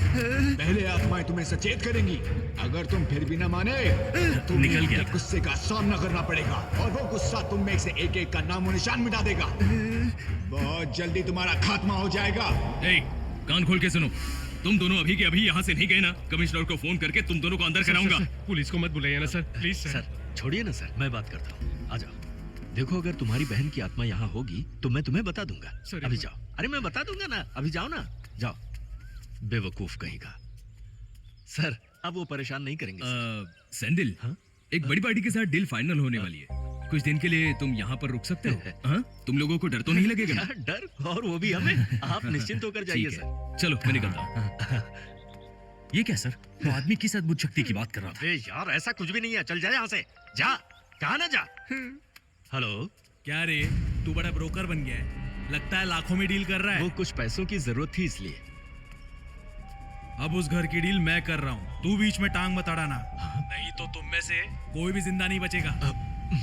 पहले आत्माएं तुम्हें सचेत करेंगी। अगर तुम फिर भी न माने तो तुम्हें निकल गया अपने गुस्से का सामना करना पड़ेगा और वो गुस्सा तुम में से एक का नामो निशान मिटा देगा। बहुत जल्दी तुम्हारा खात्मा हो जाएगा। कान खोल के सुनो। तुम दोनों अभी के अभी यहाँ से नहीं गए ना, कमिश्नर को फोन करके तुम दोनों को अंदर कराऊंगा। पुलिस को मत बुलाइए ना सर, प्लीज सर। छोड़िए ना सर, मैं बात करता हूँ। आ जाओ। देखो, अगर तुम्हारी बहन की आत्मा यहाँ होगी तो मैं तुम्हें बता दूंगा। अभी जाओ। अरे मैं बता दूंगा ना, अभी जाओ ना, जाओ। बेवकूफ कहीं का। सर, अब वो परेशान नहीं करेंगे। सेंदिल, एक बड़ी पार्टी के साथ डील फाइनल होने वाली है। कुछ दिन के लिए तुम यहाँ पर रुक सकते हो? हाँ? तुम लोगों को डर तो नहीं लगेगा ना? डर? और वो भी हमें? आप निश्चिंत होकर जाइए सर। चलो मैं निकलता हूँ। ये क्या सर? वो आदमी किस अद्भुत शक्ति की बात कर रहा था? अरे यार, ऐसा कुछ भी नहीं है। चल जा यहाँ से। जा। कहा ना जा। हेलो। क्या रे, तू बड़ा ब्रोकर बन गया है? लगता है लाखों में डील कर रहा है। वो कुछ पैसों की जरूरत थी इसलिए। अब उस घर की डील मैं कर रहा हूँ, तू बीच में टांग मत अड़ाना। नहीं तो तुम में से कोई भी जिंदा नहीं बचेगा।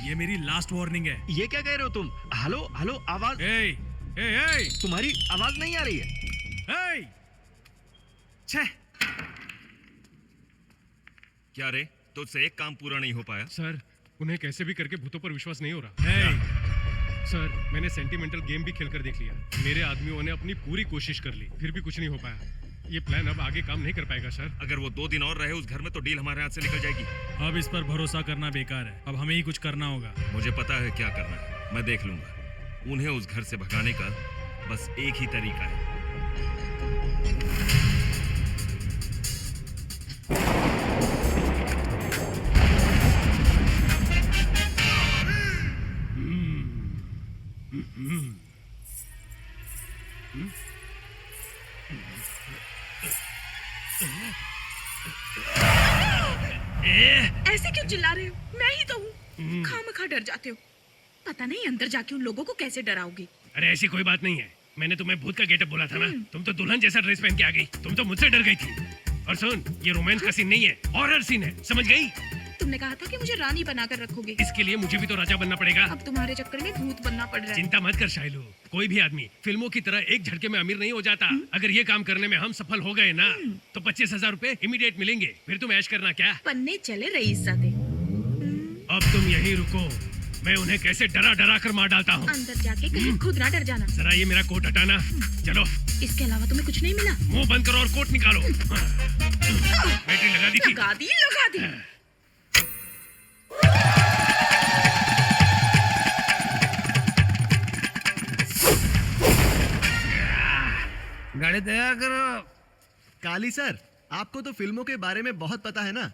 ये मेरी लास्ट वार्निंग है। ये क्या कह रहे हो तुम? हेलो हेलो, आवाज। ए, तुम्हारी आवाज नहीं आ रही है। छे। क्या रे, तुझसे एक काम पूरा नहीं हो पाया? सर, उन्हें कैसे भी करके भूतों पर विश्वास नहीं हो रहा। सर, मैंने सेंटिमेंटल गेम भी खेलकर देख लिया। मेरे आदमियों ने अपनी पूरी कोशिश कर ली, फिर भी कुछ नहीं हो पाया। ये प्लान अब आगे काम नहीं कर पाएगा सर। अगर वो 2 दिन और रहे उस घर में तो डील हमारे हाथ से निकल जाएगी। अब इस पर भरोसा करना बेकार है। अब हमें ही कुछ करना होगा। मुझे पता है क्या करना है, मैं देख लूंगा। उन्हें उस घर से भगाने का बस एक ही तरीका है। ऐसे क्यों चिल्ला रहे हो? मैं ही तो हूँ। खामखा डर जाते हो। पता नहीं अंदर जाके उन लोगों को कैसे डराओगे। अरे ऐसी कोई बात नहीं है। मैंने तुम्हें भूत का गेटअप बोला था ना। तुम तो दुल्हन जैसा ड्रेस पहन के आ गई। तुम तो मुझसे डर गई थी। और सुन, ये रोमांस का सीन नहीं है, हॉरर सीन है, समझ गई? तुमने कहा था कि मुझे रानी बनाकर रखोगे। इसके लिए मुझे भी तो राजा बनना पड़ेगा। अब तुम्हारे चक्कर में भूत बनना पड़ रहा है। चिंता मत कर शाइलू, कोई भी आदमी फिल्मों की तरह एक झटके में अमीर नहीं हो जाता। अगर ये काम करने में हम सफल हो गए ना तो 25,000 रुपए इमीडिएट मिलेंगे। फिर तुम ऐश करना। क्या पन्ने चले रईसज़ादे। अब तुम यहीं रुको, मैं उन्हें कैसे डरा डरा कर मार डालता हूँ। अंदर जाके कहीं खुद ना डर जाना। जरा ये मेरा कोट हटाना। चलो। इसके अलावा तुम्हें कुछ नहीं मिला? मुंह बंद करो और कोट निकालो। बैटरी लगा दी थी। लगा दी। गाड़ी तैयार करो। काली सर, आपको तो फिल्मों के बारे में बहुत पता है ना।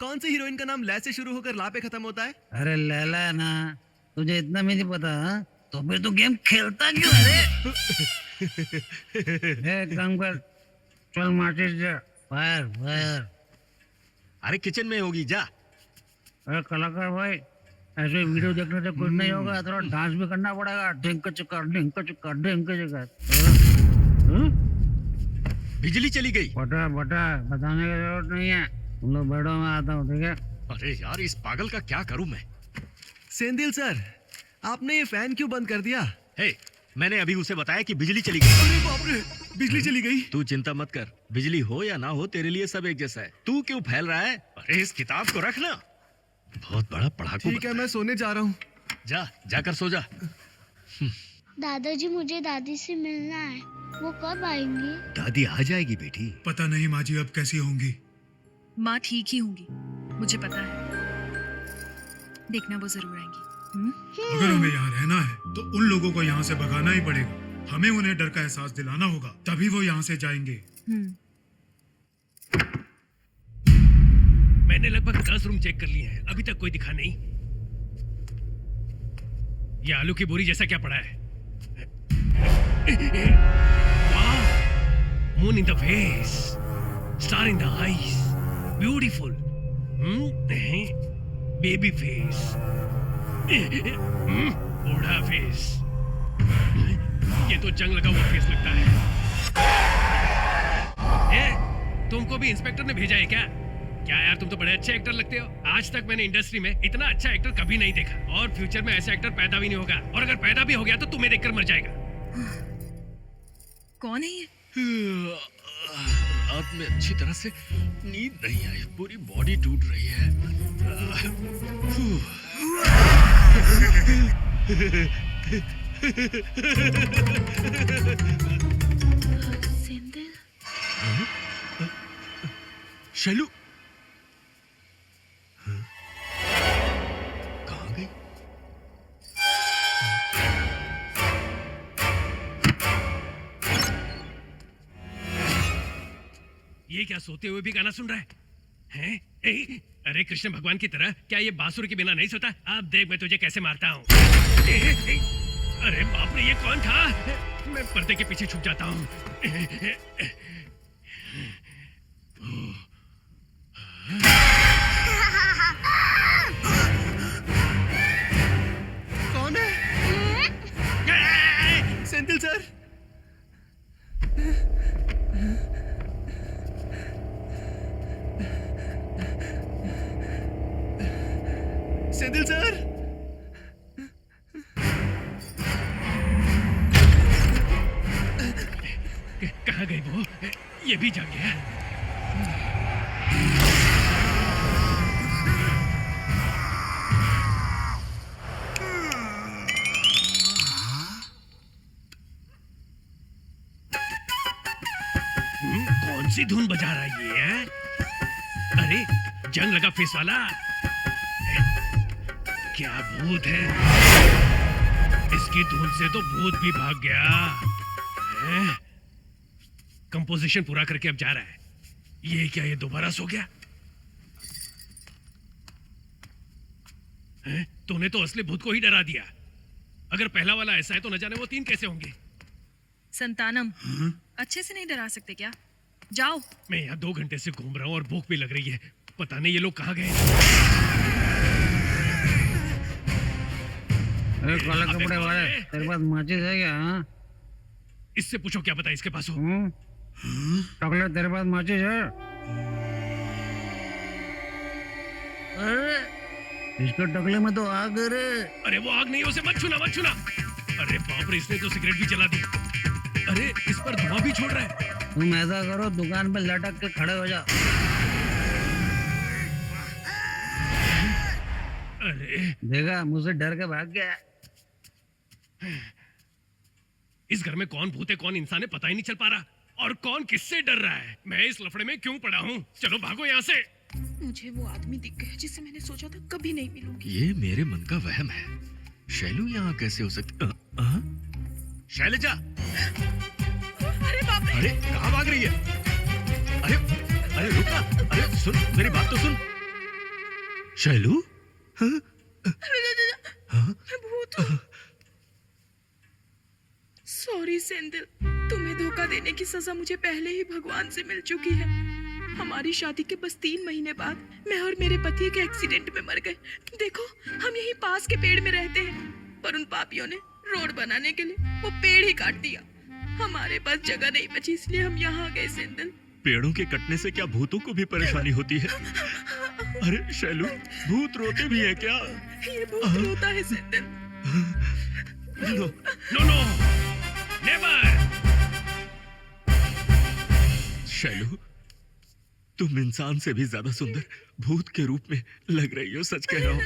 कौन सी हीरोइन का नाम लै से शुरू होकर ला पे खत्म होता है? अरे लैला है ना, तुझे इतना भी नहीं पता? तो फिर तू गेम खेलता क्यों है? एक काम कर, चल माचिस जा। फायर। अरे किचन में होगी, जा। अरे कलाकार भाई, ऐसे वीडियो देखने से कुछ नहीं होगा, थोड़ा डांस भी करना पड़ेगा। ढिंक चुका। बिजली चली गई। बटा बताने की जरूरत नहीं है। तुम लोग बैठो, मैं आता हूँ, ठीक है? अरे यार, इस पागल का क्या करूं मैं? सेंदिल सर, आपने ये फैन क्यों बंद कर दिया? मैंने अभी उसे बताया कि बिजली चली गई। अरे बाप रे, बिजली चली गई। तू चिंता मत कर, बिजली हो या ना हो तेरे लिए सब एक जैसा है। तू क्यों फैल रहा है? अरे इस किताब को रखना, बहुत बड़ा पढ़ाकू। ठीक है, मैं सोने जा रहा हूँ। जाकर सो जा। दादाजी, मुझे दादी से मिलना है। वो कब आएंगी? दादी आ जाएगी बेटी। पता नहीं माँ जी अब कैसी होंगी। माँ ठीक ही होंगी, मुझे पता है। देखना, वो जरूर आएंगी। अगर हमें यहाँ रहना है तो उन लोगों को यहाँ से भगाना ही पड़ेगा। हमें उन्हें डर का एहसास दिलाना होगा, तभी वो यहाँ से जाएंगे। मैंने लगभग 10 रूम चेक कर लिए हैं, अभी तक कोई दिखा नहीं। ये आलू की बोरी जैसा क्या पड़ा है? Moon in the face, star in the eyes, beautiful. Baby face, बूढ़ा फेस। ये तो जंग लगा हुआ फेस लगता है। तुमको भी इंस्पेक्टर ने भेजा है क्या? क्या यार, तुम तो बड़े अच्छे एक्टर लगते हो। आज तक मैंने इंडस्ट्री में इतना अच्छा एक्टर कभी नहीं देखा, और फ्यूचर में ऐसा एक्टर पैदा भी नहीं होगा, और अगर पैदा भी हो गया तो तुम्हें देखकर मर जाएगा। कौन है ये? रात में अच्छी तरह से नींद नहीं आई, पूरी बॉडी टूट रही है। सेंथिल, शैलू कहाँ गई? ये क्या सोते हुए भी गाना सुन रहा है? हैं? अरे कृष्ण भगवान की तरह क्या ये बांसुरी के बिना नहीं सोता? अब देख मैं तुझे कैसे मारता हूँ। अरे बाप रे, ये कौन था? मैं पर्दे के पीछे छुप जाता हूँ। कौन है? सेंथिल सर। सेंथिल सर। कहाँ गई वो? ये भी जाग गया। कौन सी धुन बजा रहा है ये? अरे जंग लगा फेस वाला, क्या भूत है? इसकी धुन से तो भूत भी भाग गया। कंपोजिशन पूरा करके अब जा रहा है। ये क्या, ये दोबारा सो गया? तूने तो असली भूत को ही डरा दिया। अगर पहला वाला ऐसा है तो न जाने वो 3 कैसे होंगे। संतानम, अच्छे से नहीं डरा सकते क्या? जाओ। मैं यहाँ 2 घंटे से घूम रहा हूँ और भूख भी लग रही है। पता नहीं ये लोग कहाँ गए। अरे काला कपड़े वाले, तेरे पास माचिस है क्या? हाँ? इससे पूछो क्या पता इसके पास हो। चॉकलेट तेरे पास माचिस है? अरे इसके टकले में तो आग है रे। अरे वो आग नहीं, उसे मत छूना, मत छूना। अरे बाप रे, इसने तो सिगरेट भी जला दी। अरे इस पर धुआं भी छोड़ रहा है। तुम ऐसा करो, दुकान पे लटक के खड़े हो जाओ। अरे देखा, मुझसे डर के भाग गया। इस घर में कौन भूत है कौन इंसान है पता ही नहीं चल पा रहा, और कौन किससे डर रहा है। मैं इस लफड़े में क्यों पड़ा हूँ? चलो भागो यहाँ से। मुझे वो आदमी दिख गया जिससे मैंने सोचा था कभी नहीं मिलूंगी। ये मेरे मन का वहम है। शैलू यहाँ कैसे हो सकती? शैलजा, अरे बाप रे! अरे कहाँ भाग रही है? अरे रुक ना, अरे सुन, मेरी बात तो सुन। शैलू? मैं भूत हूँ। सॉरी सेंथिल, तुम्हें धोखा देने की सजा मुझे पहले ही भगवान से मिल चुकी है। हमारी शादी के बस 3 महीने बाद मैं और मेरे पति एक एक्सीडेंट में मर गए। देखो, हम यहीं पास के पेड़ में रहते हैं, पर उन पापियों ने रोड बनाने के लिए वो पेड़ ही काट दिया। हमारे पास जगह नहीं बची, इसलिए हम यहाँ आ गए सेंथिल। पेड़ों के कटने से क्या भूतों को भी परेशानी होती है? अरे शैलू, भूत रोते भी है क्या? ये भूत रोता है Senthil. No no, never. Shailu, तुम इंसान से भी ज्यादा सुंदर भूत के रूप में लग रही हो, सच कह रहा हूँ।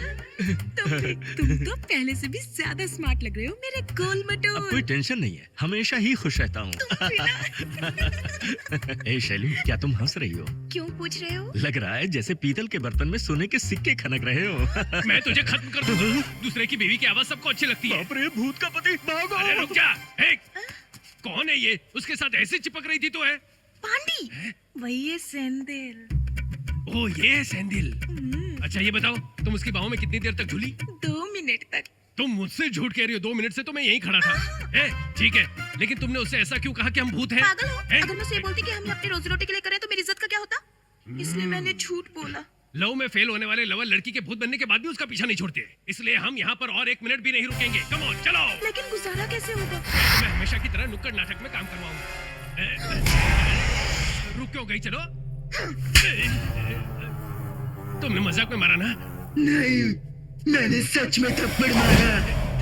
तुम तो पहले से भी ज्यादा स्मार्ट लग रहे हो मेरे गोल मटोल। अब कोई टेंशन नहीं है, हमेशा ही खुश रहता हूँ। ए शैलू, क्या तुम हंस रही हो? क्यों पूछ रहे हो? लग रहा है जैसे पीतल के बर्तन में सोने के सिक्के खनक रहे हो। मैं तुझे खत्म कर दूंगा। दूसरे की बीवी की आवाज सबको अच्छी लगती है। बाप रे, भूत का पति, भागो! अरे रुक जा। कौन है ये? उसके साथ ऐसे चिपक रही थी तो है? पांडी, वही है सेंदिल। ओ ये है सेंदिल। अच्छा ये बताओ, तुम उसकी बाहों में कितनी देर तक झूली? 2 मिनट तक। तुम मुझसे झूठ कह रही हो? 2 मिनट से तो मैं यहीं खड़ा था। ठीक है, लेकिन तुमने उससे ऐसा क्यों कहा कि हम भूत हैं? पागल हो? अगर मैं उसे बोलती कि हम अपनी रोजी रोटी के लिए करें तो मेरी इज्जत का क्या होता? इसलिए मैंने झूठ बोला। लव में फेल होने वाले लवर लड़की के भूत बनने के बाद भी उसका पीछा नहीं छोड़ते, इसलिए हम यहाँ पर और 1 मिनट भी नहीं रुकेंगे। कम ऑन, चलो। लेकिन गुजारा कैसे होगा? मैं हमेशा की तरह नुक्कड़ नाटक में काम करवाऊंगा। रुक क्यों गई? चलो। तुमने मजाक में मारा ना? नहीं, मैंने सच में थप्पड़ मारा।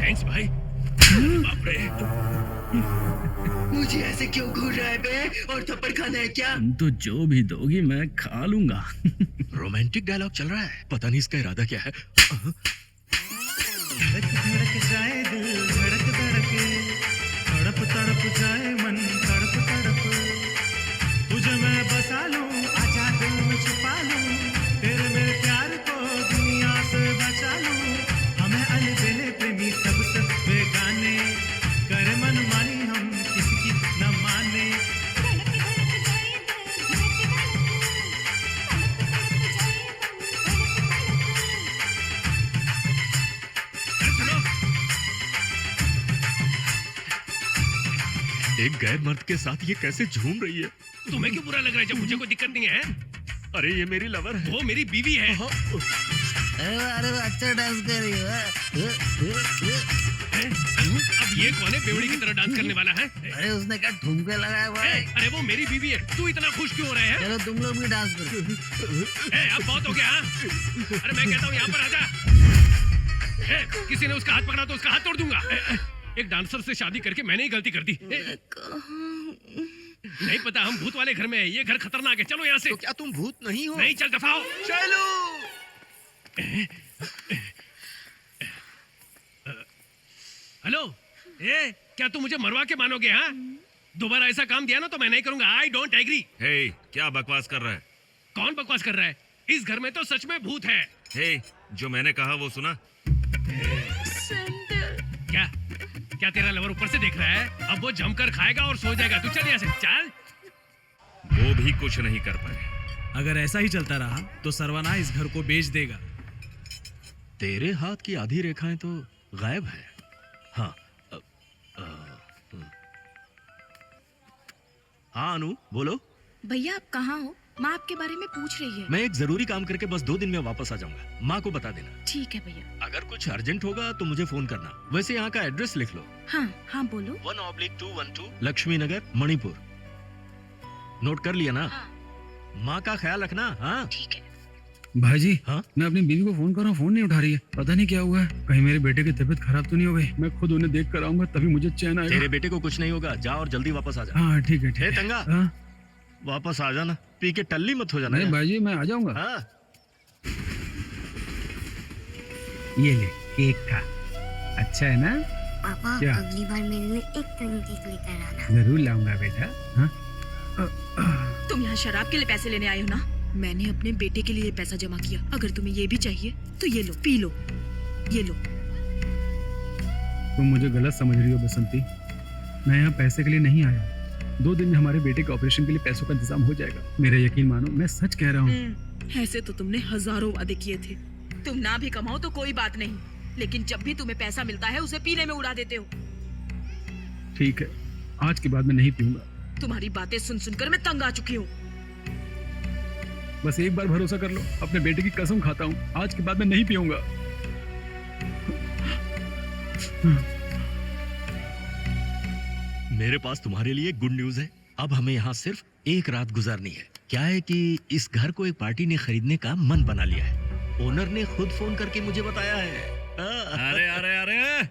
थैंक्स भाई। बाप रे। मुझे ऐसे क्यों घूर रहा है बे? और थप्पड़ खाना है क्या? तुम तो जो भी दोगी मैं खा लूंगा। रोमांटिक डायलॉग चल रहा है, पता नहीं इसका इरादा क्या है। धड़क धड़क जाए दिल, धड़क धड़के, तड़प तड़प जाए मन, तड़प तड़प। तुझे मैं बसा लूं, आजा दिल में छुपा लूं, तेरे मेरे प्यार को दुनिया से बचा लूं। हमें अलबेले प्रेमी सबसे बेगाने, करे मनमानी हम किसी की न माने। एक गैर मर्द के साथ ये कैसे झूम रही है? तुम्हें क्यों बुरा लग रहा है जब मुझे कोई दिक्कत नहीं है? अरे ये मेरी लवर है। वो मेरी बीवी है। अरे अच्छा डांस कर रही हो। अब ये कौन है बेवड़ी की तरह डांस करने वाला है? अरे उसने क्या ठुमके लगाया हुआ है? अरे वो मेरी बीवी है, तू इतना खुश क्यों हो रहे हैं? चलो तुम लोग भी डांस करो। अब बहुत हो गया। अरे मैं कहता हूँ यहाँ पर आजा। किसी ने उसका हाथ पकड़ा तो उसका हाथ तोड़ दूंगा। एक डांसर से शादी करके मैंने ही गलती कर दी। नहीं पता, हम भूत वाले घर में है, ये घर खतरनाक है। चलो यहाँ से। तो क्या तुम भूत नहीं हो? नहीं, चल दफा हो। चलो। हेलो, क्या तुम मुझे मरवा के मानोगे? हाँ, दोबारा ऐसा काम दिया ना तो मैं नहीं करूंगा। I don't agree. हे, क्या बकवास कर रहा है? कौन बकवास कर रहा है? इस घर में तो सच में भूत है। हे, जो मैंने कहा वो सुना? क्या क्या तेरा लवर ऊपर से देख रहा है? अब वो जमकर खाएगा और सो जाएगा। तू चल यहाँ से, चल। वो भी कुछ नहीं कर पाए। अगर ऐसा ही चलता रहा तो सरवना इस घर को बेच देगा। तेरे हाथ की आधी रेखाएं तो गायब है। हाँ हाँ अनु, बोलो। भैया आप कहाँ हो? माँ आपके बारे में पूछ रही है। मैं एक जरूरी काम करके बस 2 दिन में वापस आ जाऊंगा। माँ को बता देना। ठीक है भैया। अगर कुछ अर्जेंट होगा तो मुझे फोन करना। वैसे यहाँ का एड्रेस लिख लो। हाँ हाँ बोलो। 1/212 लक्ष्मी नगर, मणिपुर। नोट कर लिया ना? हाँ। माँ का ख्याल रखना। हाँ ठीक है। भाईजी, हाँ? मैं अपनी बीवी को फोन कर रहा हूँ, फोन नहीं उठा रही है। पता नहीं क्या हुआ है। कहीं मेरे बेटे की तबीयत खराब तो नहीं हो गई? मैं खुद उन्हें देख कर आऊंगा तभी मुझे चैन आएगा। तेरे बेटे को कुछ नहीं होगा। जा और जल्दी वापस आ जा। हाँ ठीक है, ठीक है। तंगा, हाँ? वापस आ जाना। पी के टल्ली मत हो जाना। नहीं भाईजी, मैं आ जाऊंगा। हाँ। ये ले, केक खा। अच्छा है ना? पापा, क्या? अगली बार मेरे लिए एक टन केक लेकर आना। जरूर लाऊंगा बेटा। हाँ? तुम यहाँ शराब के लिए पैसे लेने आए हो ना? मैंने अपने बेटे के लिए ये पैसा जमा किया। अगर तुम्हें ये भी चाहिए तो ये लो, पी लो। ये लो। तुम मुझे गलत समझ रही हो बसंती। मैं यहाँ पैसे के लिए नहीं आया। 2 दिन में हमारे बेटे के ऑपरेशन के लिए पैसों का इंतजाम हो जाएगा। मेरा यकीन मानो, मैं सच कह रहा हूँ। ऐसे तो तुमने हजारों वादे किए थे। तुम ना भी कमाओ तो कोई बात नहीं, लेकिन जब भी तुम्हें पैसा मिलता है उसे पीने में उड़ा देते हो। ठीक है, आज के बाद मैं नहीं पीऊंगा। तुम्हारी बातें सुन सुनकर मैं तंग आ चुकी हूँ। बस एक बार भरोसा कर लो, अपने बेटे की कसम खाता हूँ, आज के बाद मैं नहीं पीऊंगा। मेरे पास तुम्हारे लिए गुड न्यूज है। अब हमें यहाँ सिर्फ एक रात गुजारनी है। क्या है कि इस घर को एक पार्टी ने खरीदने का मन बना लिया है। ओनर ने खुद फोन करके मुझे बताया है। अरे अरे अरे,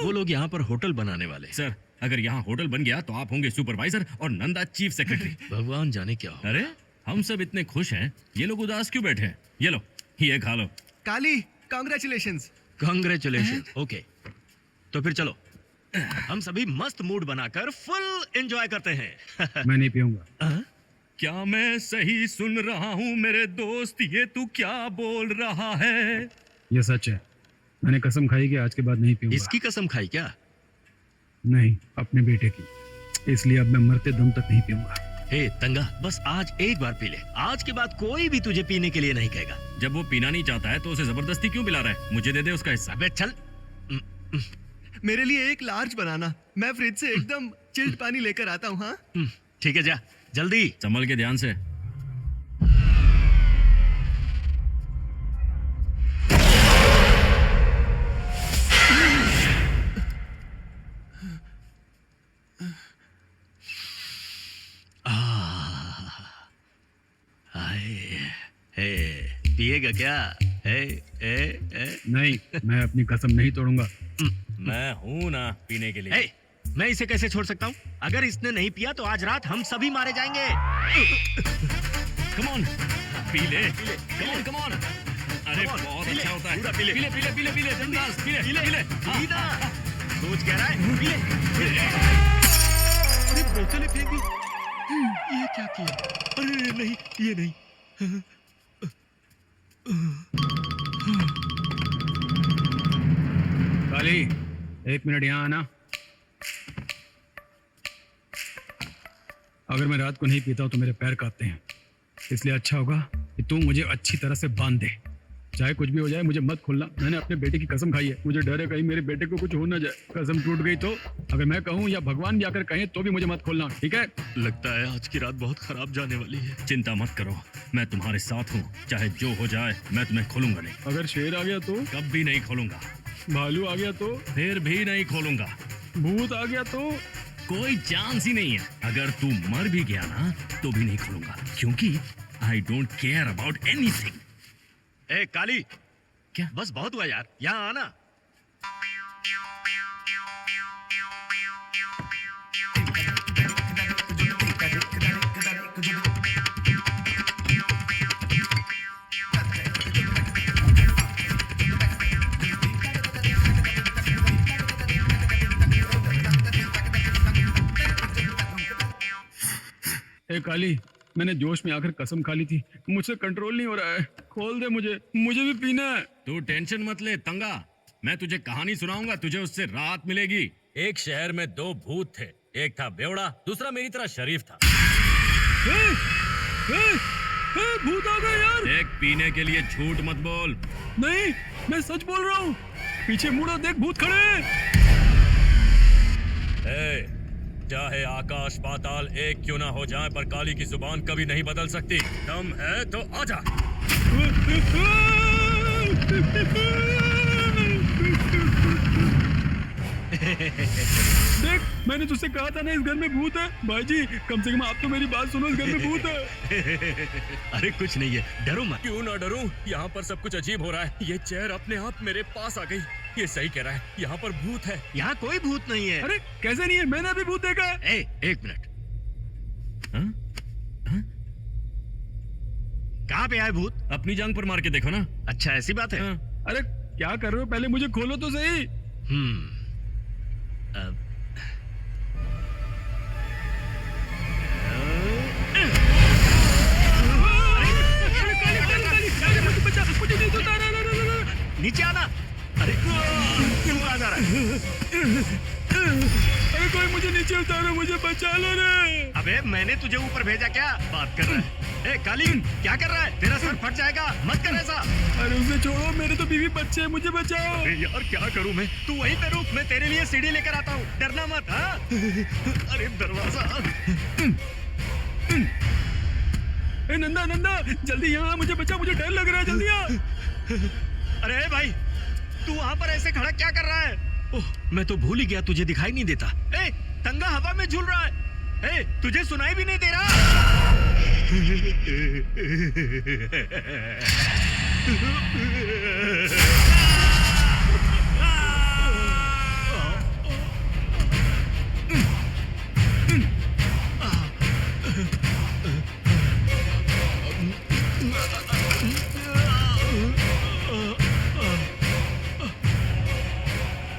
वो लोग यहाँ पर होटल बनाने वाले। सर, अगर यहाँ होटल बन गया तो आप होंगे सुपरवाइजर और नंदा चीफ सेक्रेटरी। भगवान जाने क्या हो। अरे हम सब इतने खुश हैं, ये लोग उदास क्यों बैठे हैं? ये लो, ये खा लो। काली, कांग्रेचुलेशंस। कांग्रेचुलेशन। ओके, तो फिर चलो हम सभी मस्त मूड बनाकर फुल एंजॉय करते हैं। मैं नहीं पीऊंगा। क्या मैं सही सुन रहा हूँ मेरे दोस्त? ये तू क्या बोल रहा है? ये सच है। मैंने कसम खाई कि आज के बाद नहीं पीऊंगा। इसकी कसम खाई क्या? नहीं, अपने बेटे की। इसलिए अब मैं मरते दम तक नहीं पीऊंगा। हे तंगा, बस आज एक बार पी ले। आज के बाद कोई भी तुझे पीने के लिए नहीं कहेगा। जब वो पीना नहीं चाहता है तो उसे जबरदस्ती क्यों पिला रहा है? मुझे दे दे उसका हिस्सा। अबे चल। मेरे लिए एक लार्ज बनाना, मैं फ्रिज से एकदम चिल्ड पानी लेकर आता हूँ। हाँ ठीक है, जा जल्दी। संभल के, ध्यान से। पिएगा क्या? नहीं, मैं अपनी कसम नहीं तोड़ूंगा। मैं हूं ना पीने के लिए। मैं इसे कैसे छोड़ सकता हूँ? अगर इसने नहीं पिया तो आज रात हम सभी मारे जाएंगे। कम ऑन, पी ले। Come on, come on. अरे बहुत अच्छा होता है। पी ले, पी ले, पी ले, पी ले, पी ले, बिंदास, पी ले, पी ले, पी ले। सोच कह रहा है, पी ले। अरे बोतलें फेंक दी। ये क्या किया? अरे नहीं, ये नहीं। काली, 1 मिनट यहाँ आना। अगर मैं रात को नहीं पीता हूं तो मेरे पैर कांपते हैं, इसलिए अच्छा होगा कि तू मुझे अच्छी तरह से बांध दे। चाहे कुछ भी हो जाए मुझे मत खोलना। मैंने अपने बेटे की कसम खाई है, मुझे डर है कहीं मेरे बेटे को कुछ हो ना जाए। कसम टूट गई तो अगर मैं कहूँ या भगवान जाकर कहें तो भी मुझे मत खोलना, ठीक है? लगता है आज की रात बहुत खराब जाने वाली है। चिंता मत करो, मैं तुम्हारे साथ हूँ। चाहे जो हो जाए मैं तुम्हें खोलूंगा नहीं। अगर शेर आ गया तो? कभी नहीं खोलूंगा। भालू आ गया तो? फिर भी नहीं खोलूंगा। भूत आ गया तो? कोई चांस ही नहीं है। अगर तू मर भी गया ना तो भी नहीं खोलूंगा, क्योंकि I don't care about anything. ए काली, क्या? बस बहुत हुआ यार, यहाँ आना। ए काली, मैंने जोश में आकर कसम खा ली थी, मुझसे कंट्रोल नहीं हो रहा है। खोल दे मुझे भी पीना है। तू टेंशन मत ले तंगा, मैं तुझे कहानी सुनाऊंगा, तुझे उससे राहत मिलेगी। एक शहर में 2 भूत थे, एक था बेवड़ा, दूसरा मेरी तरह शरीफ था। भूत आ गए यार। देख, पीने के लिए झूठ मत बोल। नहीं, मैं सच बोल रहा हूँ। पीछे मुड़ा देख, भूत खड़े हैं। चाहे आकाश पाताल एक क्यों ना हो जाए, पर काली की जुबान कभी नहीं बदल सकती। दम है तो आजा। देख, मैंने तुझसे कहा था ना इस घर में भूत है। भाई जी, कम से कम आप तो मेरी बात सुनो, इस घर में भूत है। अरे कुछ नहीं है, डरो मत। क्यों ना डरूं? यहाँ पर सब कुछ अजीब हो रहा है। ये चेयर अपने आप मेरे पास आ गई। ये सही कह रहा है, यहाँ पर भूत है। यहाँ कोई भूत नहीं है। अरे कैसे नहीं है? मैंने अभी भूत देखा। एक मिनट, कहाँ पे आए भूत? अपनी जांग पर मार के देखो ना। अच्छा, ऐसी बात है। अरे क्या कर रहे हो? पहले मुझे खोलो तो सही। नीचे आना। अरे क्यों आ जा रहा है? अरे कोई मुझे नीचे उतारो, मुझे बचा लो रे। अबे मैंने तुझे ऊपर भेजा क्या? बात कर रहा है। काली, क्या कर रहा है? तेरा सर फट जाएगा, मत कर ऐसा। अरे उसे छोड़ो, मेरे तो बीवी बच्चे हैं, मुझे बचाओ। अरे यार क्या करूं मैं? तू वहीं पे रुक, मैं तेरे लिए सीढ़ी लेकर आता हूँ, डरना मत। हाँ? अरे दरवाजा। ए नंदा, नंदा जल्दी यहाँ, मुझे बचा, मुझे डर लग रहा है, जल्दी आ। अरे भाई, तू वहाँ पर ऐसे खड़ा क्या कर रहा है? ओह, मैं तो भूल ही गया, तुझे दिखाई नहीं देता। ए, तंगा हवा में झूल रहा है। ए, तुझे सुनाई भी नहीं दे रहा?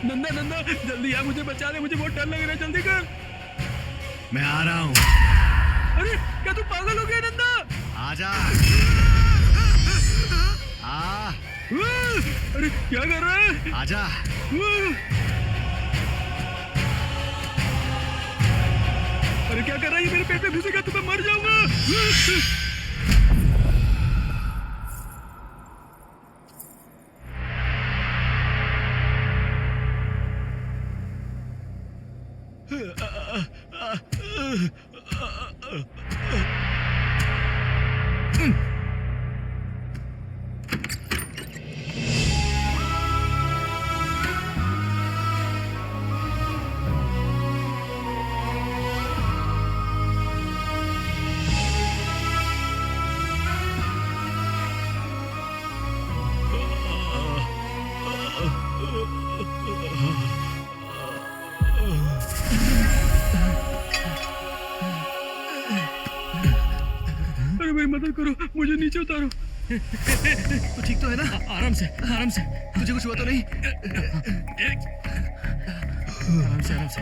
नंदा, नंदा जल्दी आ, मुझे बचा ले, मुझे बहुत डर लग रहा है, जल्दी कर। मैं आ रहा हूँ। अरे क्या तू पागल हो गया नंदा? आजा। अरे क्या कर रहा है? आजा। क्या कर रहा है? ये मेरे पेट में घुसेगा तो मैं मर जाऊंगा। अरे मेरी मदद करो, मुझे नीचे उतारो। तो ठीक तो है ना? आराम से, आराम से। तुझे कुछ हुआ तो नहीं? आराम से, आराम से।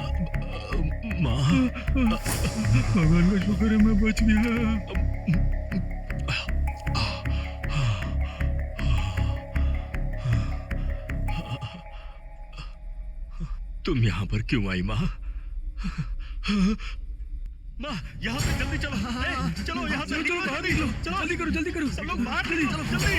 माँ, भगवान का शुक्र है मैं बच गया। तुम यहाँ पर क्यों आई माँ? माँ, यहाँ से जल्दी चलो। चलो यहाँ से, चलो बाहर निकलो, जल्दी करो, जल्दी करो। सब लोग बाहर जल्दी, चलो जल्दी।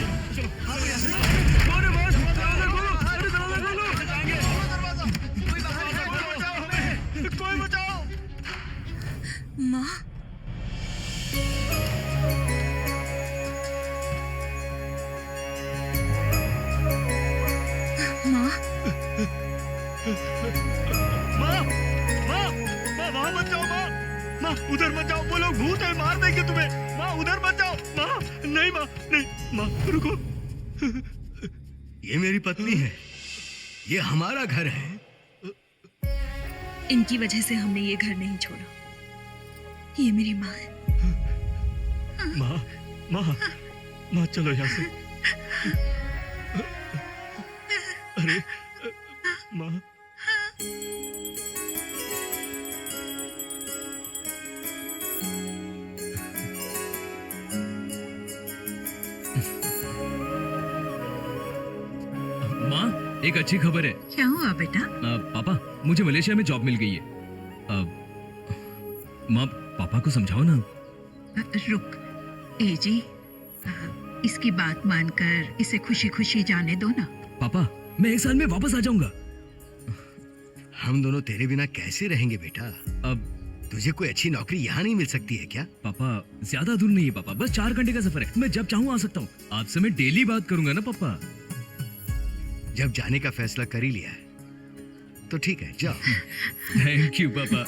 कोई बचाओ। माँ, माँ, माँ, वहाँ मत जाओ माँ। माँ, उधर मत जाओ, वो लोग भूत है, मार देंगे तुम्हें। माँ, उधर मत जाओ। माँ, नहीं माँ, नहीं। माँ, रुको। ये मेरी पत्नी है, ये हमारा घर है। इनकी वजह से हमने ये घर नहीं छोड़ा। ये मेरी माँ है। माँ, माँ, माँ, चलो यहाँ से। अरे माँ, माँ, एक अच्छी खबर है। क्या हुआ बेटा? पापा, मुझे मलेशिया में जॉब मिल गई है। माँ, पापा को समझाओ ना। रुक, एजी, इसकी बात मानकर इसे खुशी खुशी जाने दो ना। पापा, मैं 1 साल में वापस आ जाऊंगा। हम दोनों तेरे बिना कैसे रहेंगे बेटा? अब तुझे कोई अच्छी नौकरी यहाँ नहीं मिल सकती है क्या? पापा, ज्यादा दूर नहीं है पापा, बस 4 घंटे का सफर है। मैं जब चाहूँ आ सकता हूँ। आपसे मैं डेली बात करूंगा ना पापा। जब जाने का फैसला कर ही लिया है तो ठीक है, जाओ। थैंक यू पापा।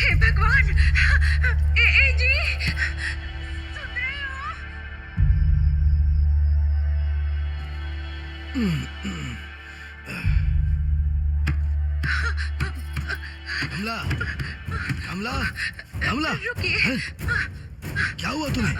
हे भगवान, एजी, सुन रहे हो? कमला, कमला, कमला, रुकिए। क्या हुआ तुम्हें?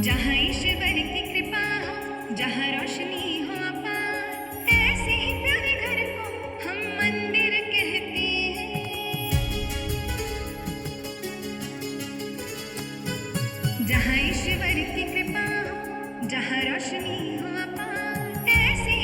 जहाँ ईश्वर की कृपा हो, जहाँ रोशनी हो अपार, ऐसे ही प्यारे घर को हम मंदिर कहते हैं। जहाँ ईश्वर की कृपा हो, जहाँ रोशनी हो अपार, ऐसे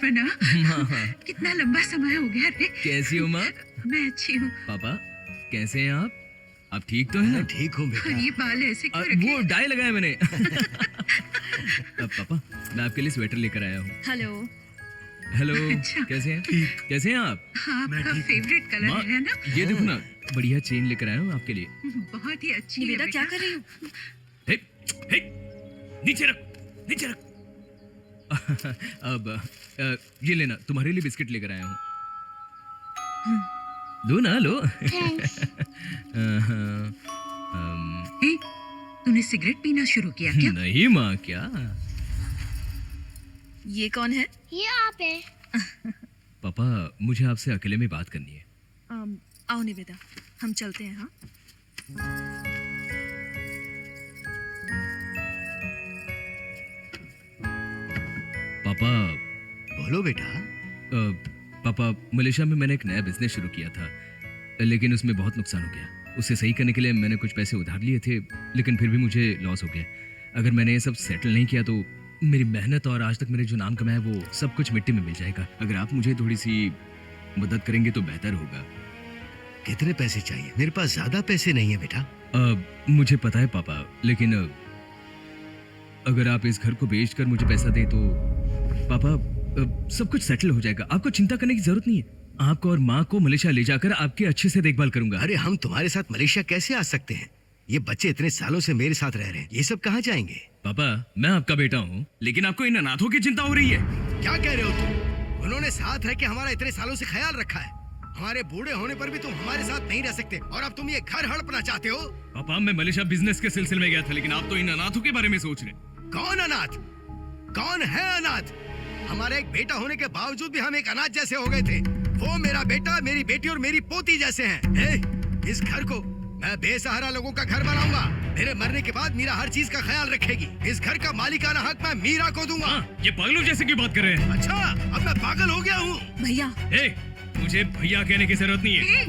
सरवना, कितना लंबा समय हो गया रे। कैसी हो माँ? मैं अच्छी हूँ। पापा कैसे हैं आप ठीक तो हैं ना? ठीक हूँ बेटा। ये बाल ऐसे क्यों रखे? वो डाई लगाया मैंने। पापा मैं आपके लिए स्वेटर लेकर आया हूँ। हेलो। हेलो अच्छा। कैसे हैं? कैसे हैं आप? हाँ, आपका फेवरेट कलर माँ, है ना? ये देखो ना, बढ़िया चेन लेकर आया हूँ आपके लिए। बहुत ही अच्छी है निवेदा, बेटा। क्या कर रही हो? नीचे रख, नीचे रख। अब ये लेना, तुम्हारे लिए बिस्किट लेकर आया हूँ। लो ना, लो। ए, तूने सिगरेट पीना शुरू किया क्या? नहीं माँ, क्या? ये कौन है? ये आप है। पापा मुझे आपसे अकेले में बात करनी है। आओ निवेदा, हम चलते हैं। हाँ, पापा। बोलो बेटा। पापा मलेशिया में मैंने एक नया बिजनेस शुरू किया था, लेकिन उसमें बहुत नुकसान हो गया। उसे सही करने के लिए मैंने कुछ पैसे उधार लिए थे, लेकिन फिर भी मुझे लॉस हो गया। अगर मैंने ये सब सेटल नहीं किया तो मेरी मेहनत और आज तक मेरे जो नाम कमाया वो सब कुछ मिट्टी में मिल जाएगा। अगर आप मुझे थोड़ी सी मदद करेंगे तो बेहतर होगा। कितने पैसे चाहिए? मेरे पास ज्यादा पैसे नहीं है बेटा। मुझे पता है पापा, लेकिन अगर आप इस घर को बेचकर मुझे पैसा दे तो पापा सब कुछ सेटल हो जाएगा। आपको चिंता करने की जरूरत नहीं है। आपको और माँ को मलेशिया ले जाकर आपकी अच्छे से देखभाल करूंगा। अरे हम तुम्हारे साथ मलेशिया कैसे आ सकते हैं? ये बच्चे इतने सालों से मेरे साथ रह रहे हैं, ये सब कहाँ जाएंगे? पापा मैं आपका बेटा हूँ, लेकिन आपको इन अनाथों की चिंता हो रही है। क्या कह रहे हो तुम? उन्होंने साथ रह के हमारा इतने सालों से ख्याल रखा है। हमारे बूढ़े होने पर भी तुम हमारे साथ नहीं रह सकते और अब तुम ये घर हड़पना चाहते हो? पापा मैं मलेशिया बिजनेस के सिलसिले में गया था, लेकिन आप तो इन अनाथों के बारे में सोच रहे। कौन अनाथ? कौन है अनाथ? हमारे एक बेटा होने के बावजूद भी हम एक अनाथ जैसे हो गए थे। वो मेरा बेटा, मेरी बेटी और मेरी पोती जैसे हैं। इस घर को मैं बेसहारा लोगों का घर बनाऊंगा। मेरे मरने के बाद मीरा हर चीज का ख्याल रखेगी। इस घर का मालिकाना हक मैं मीरा को दूंगा। ये पागलों जैसे क्यों बात कर रहे हैं? अच्छा, अब मैं पागल हो गया हूँ? भैया। मुझे भैया कहने की जरूरत नहीं है।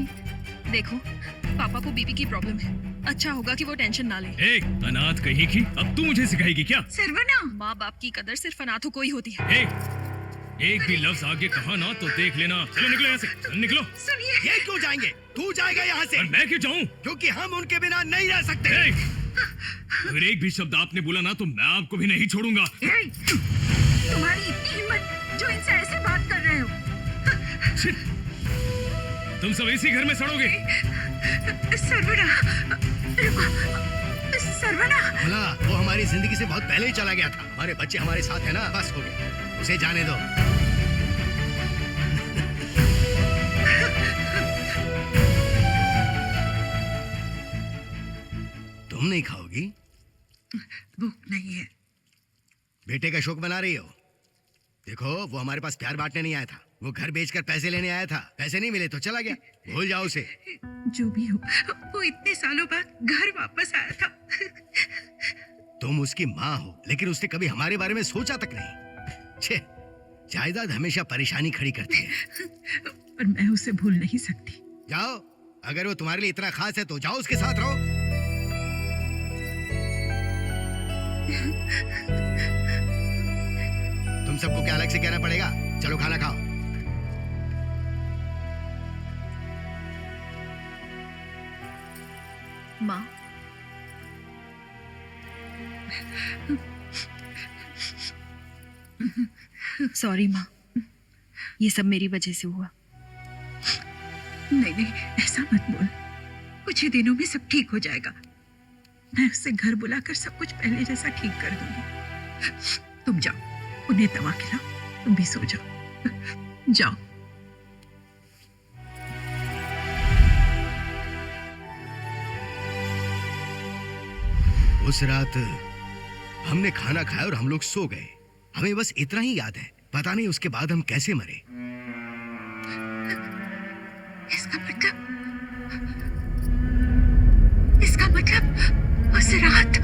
देखो, पापा को बीपी की प्रॉब्लम है। अच्छा होगा कि वो टेंशन ना ले। अनाथ कहीं की, अब तू मुझे सिखाएगी क्या? सर्वना, माँ बाप की कदर सिर्फ अनाथों को ही होती है। एक भी लफ्ज आगे कहा ना तो देख लेना। चलो निकलो यहाँ से, निकलो। सुनिए, ये क्यों जाएंगे? तू जाएगा यहाँ से। और मैं क्यों जाऊँ? क्योंकि हम उनके बिना नहीं रह सकते। अगर एक भी शब्द आपने बोला ना तो मैं आपको भी नहीं छोड़ूंगा। तुम्हारी इतनी हिम्मत जो इनसे ऐसे बात कर रहे हो? तुम सब इसी घर में सड़ोगे। सर्वना, सर्वना। भला वो हमारी जिंदगी से बहुत पहले ही चला गया था। हमारे बच्चे हमारे साथ है ना, बस हो गया, उसे जाने दो। तुम नहीं खाओगी? भूख नहीं है। बेटे का शौक बना रही हो? देखो वो हमारे पास प्यार बांटने नहीं आया था, वो घर बेचकर पैसे लेने आया था। पैसे नहीं मिले तो चला गया, भूल जाओ उसे। जो भी हो, वो इतने सालों बाद घर वापस आया था। तुम उसकी माँ हो, लेकिन उसने कभी हमारे बारे में सोचा तक नहीं। छे, जायदाद हमेशा परेशानी खड़ी करती है। और मैं उसे भूल नहीं सकती। जाओ, अगर वो तुम्हारे लिए इतना खास है तो जाओ उसके साथ रहो। तुम सबको क्या अलग से कहना पड़ेगा? चलो खाना खाओ। माँ, सॉरी माँ, ये सब मेरी वजह से हुआ। नहीं नहीं, ऐसा मत बोल। कुछ ही दिनों में सब ठीक हो जाएगा। मैं उसे घर बुलाकर सब कुछ पहले जैसा ठीक कर दूंगी। तुम जाओ, उन्हें दवा खिलाओ, तुम भी सो जाओ। जाओ। उस रात हमने खाना खाया और हम लोग सो गए। हमें बस इतना ही याद है, पता नहीं उसके बाद हम कैसे मरे। इसका मतलब उस रात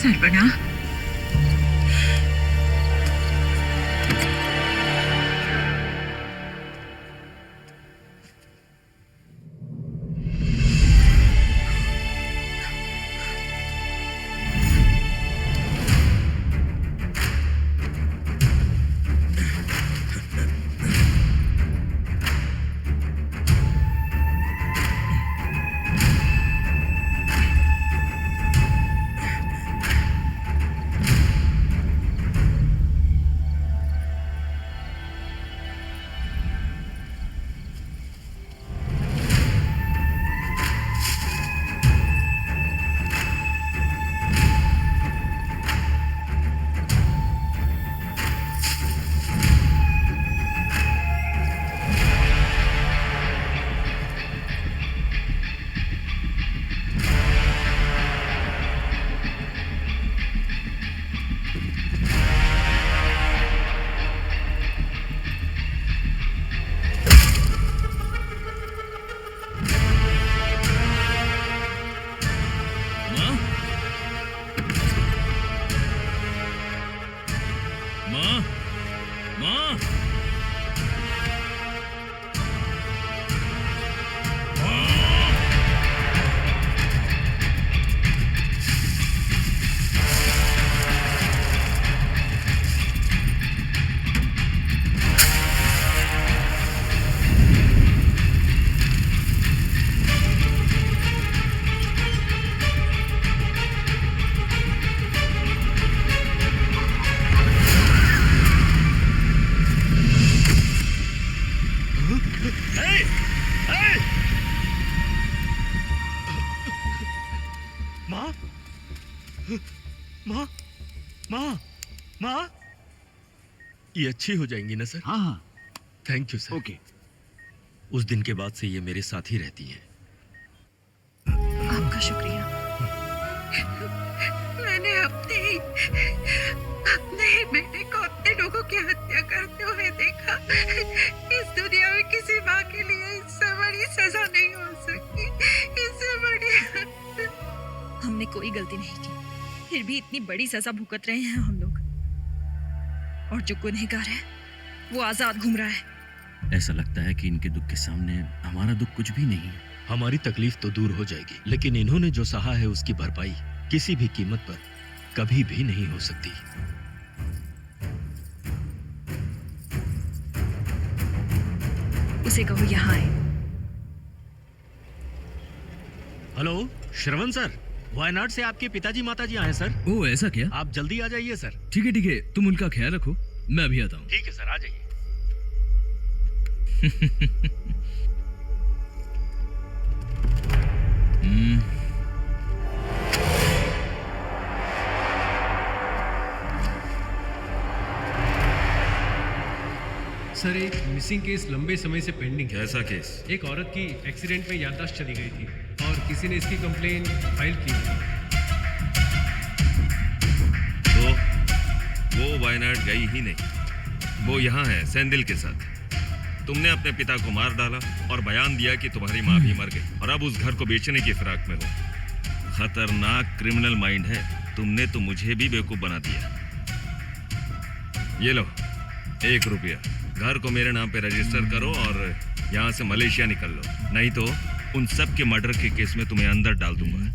सरवना, माँ माँ माँ ये अच्छी हो जाएंगी ना सर? हाँ हाँ थैंक यू सर। ओके। उस दिन के बाद से ये मेरे साथ ही रहती हैं। आपका शुक्रिया। मैंने अपने ही बेटे को अपने लोगों की हत्या करते हुए देखा। इस दुनिया में किसी माँ के लिए इससे बड़ी सजा नहीं हो सकती। इससे बड़ी हमने कोई गलती नहीं की, फिर भी इतनी बड़ी सजा भुगत रहे हैं हम लोग, और जो गुनहगार है वो आजाद घूम रहा है। ऐसा लगता है कि इनके दुख के सामने हमारा दुख कुछ भी नहीं है। हमारी तकलीफ तो दूर हो जाएगी, लेकिन इन्होंने जो सहा है उसकी भरपाई किसी भी कीमत पर कभी भी नहीं हो सकती। उसे कहो यहाँ आए। हेलो श्रवण सर, वायनाड से आपके पिताजी माताजी आए सर। ओ ऐसा क्या? आप जल्दी आ जाइए सर। ठीक है, तुम उनका ख्याल रखो, मैं अभी आता हूँ। ठीक है सर, आ जाइए। सर, एक मिसिंग केस लंबे समय से पेंडिंग है। कैसा केस? एक औरत की एक्सीडेंट में याददाश्त चली गई थी और किसी ने इसकी कंप्लेन फाइल की थी। तो वो वायनाड गई ही नहीं, वो यहाँ है सेंदिल के साथ। तुमने अपने पिता को मार डाला और बयान दिया कि तुम्हारी माँ भी मर गई, और अब उस घर को बेचने की फिराक में हो। खतरनाक क्रिमिनल माइंड है। तुमने तो मुझे भी बेवकूफ बना दिया। ये लो 1 रुपया, घर को मेरे नाम पे रजिस्टर करो और यहाँ से मलेशिया निकल लो, नहीं तो उन सब के मर्डर के केस में तुम्हें अंदर डाल दूंगा।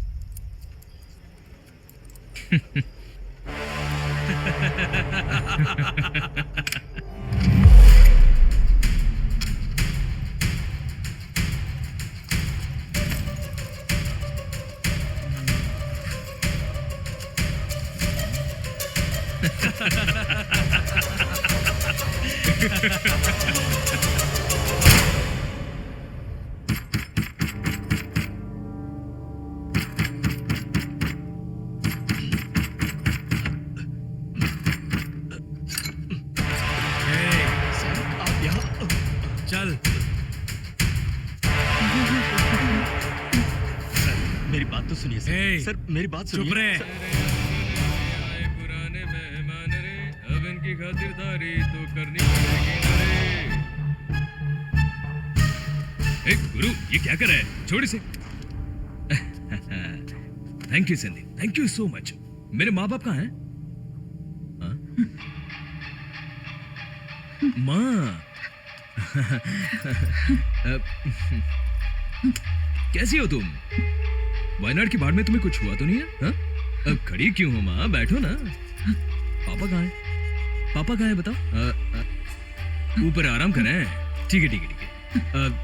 चल। मेरी बात तो सुनिए सर। सर मेरी बात सुनिए। चुप रहे। पुराने मेहमान रे, अब इनकी खातिरदारी तो करनी पड़ेगी रे। ए गुरु, ये क्या कर रहा है? छोड़ इसे। Thank you Sandeep, thank you so much. मेरे माँ बाप कहाँ हैं? हाँ? माँ कैसी हो तुम? वायनाड की बाढ़ में तुम्हें कुछ हुआ तो नहीं है? हाँ? अब खड़ी क्यों हो माँ? बैठो ना। पापा कहाँ हैं? पापा कहाँ हैं बताओ? ऊपर आराम कर रहे हैं। ठीक है ठीक है ठीक है।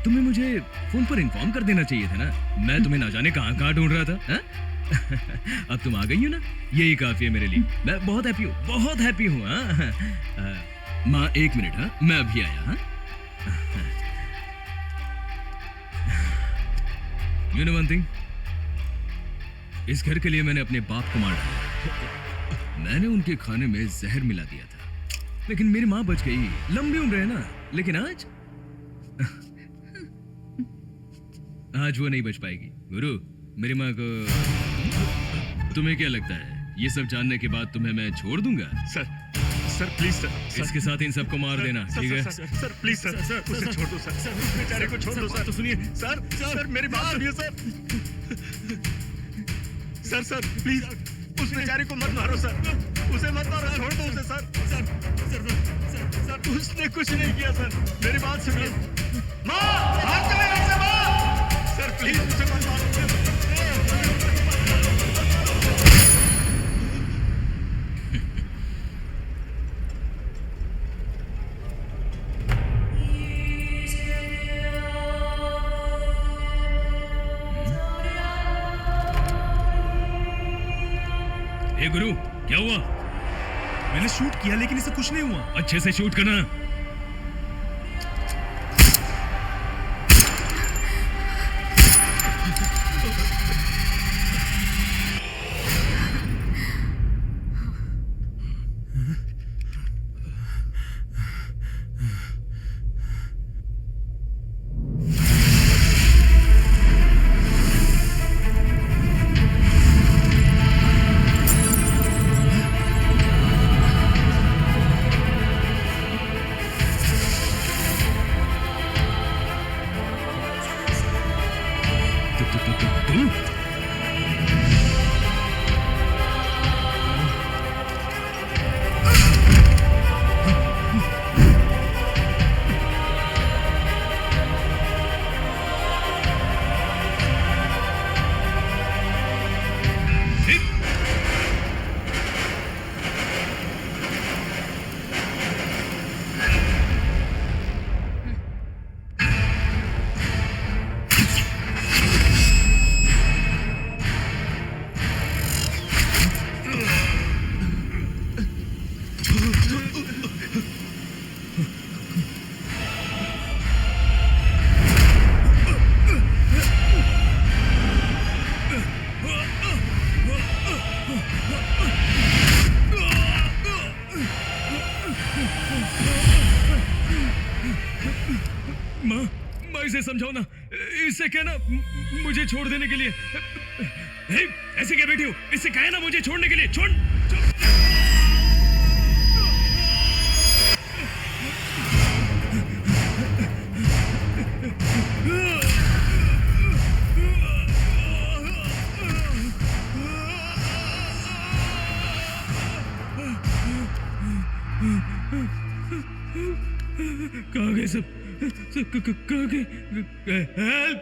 तुम्हें मुझे फोन पर इन्फॉर्म कर देना चाहिए था ना। मैं तुम्हें ना जाने कहाँ कहाँ ढूंढ रहा था। हाँ? अब तुम आ गई हो ना, यही काफी है मेरे लिए। मैं बहुत हैप्पी हूँ, बहुत हैप्पी हूँ। हाँ? माँ एक मिनट। हाँ, मैं अभी आया। हाँ? You know one thing? इस घर के लिए मैंने अपने बाप को मार डाला। मैंने उनके खाने में जहर मिला दिया था, लेकिन मेरी माँ बच गई। लंबी उम्र है ना, लेकिन आज वो नहीं बच पाएगी। गुरु, मेरी माँ को तुम्हें क्या लगता है ये सब जानने के बाद तुम्हें मैं छोड़ दूंगा? सर प्लीज सर, इसके साथ इन सबको मार देना, ठीक है? सर प्लीज सर, उसे छोड़ दो सर, उस बेचारे को छोड़ दो सर। तो सुनिए सर मेरी बात सुनिए सर प्लीज उस बेचारे को मत मारो सर, उसे मत मारो, छोड़ दो उसे सर। उसने कुछ नहीं किया सर, मेरी बात सुनिए। माँ, भाग जाओ यहाँ से माँ। सर प्लीज उसे मत मारो। ए गुरु, क्या हुआ? मैंने शूट किया लेकिन इसे कुछ नहीं हुआ। अच्छे से शूट करना। माँ इसे समझाओ ना, इसे कहना मुझे छोड़ देने के लिए। ऐसे क्या बैठी हो? इसे कहे ना मुझे छोड़ने के लिए। छोड़। कहाँ गए सब? कहाँ गए? हेल्प!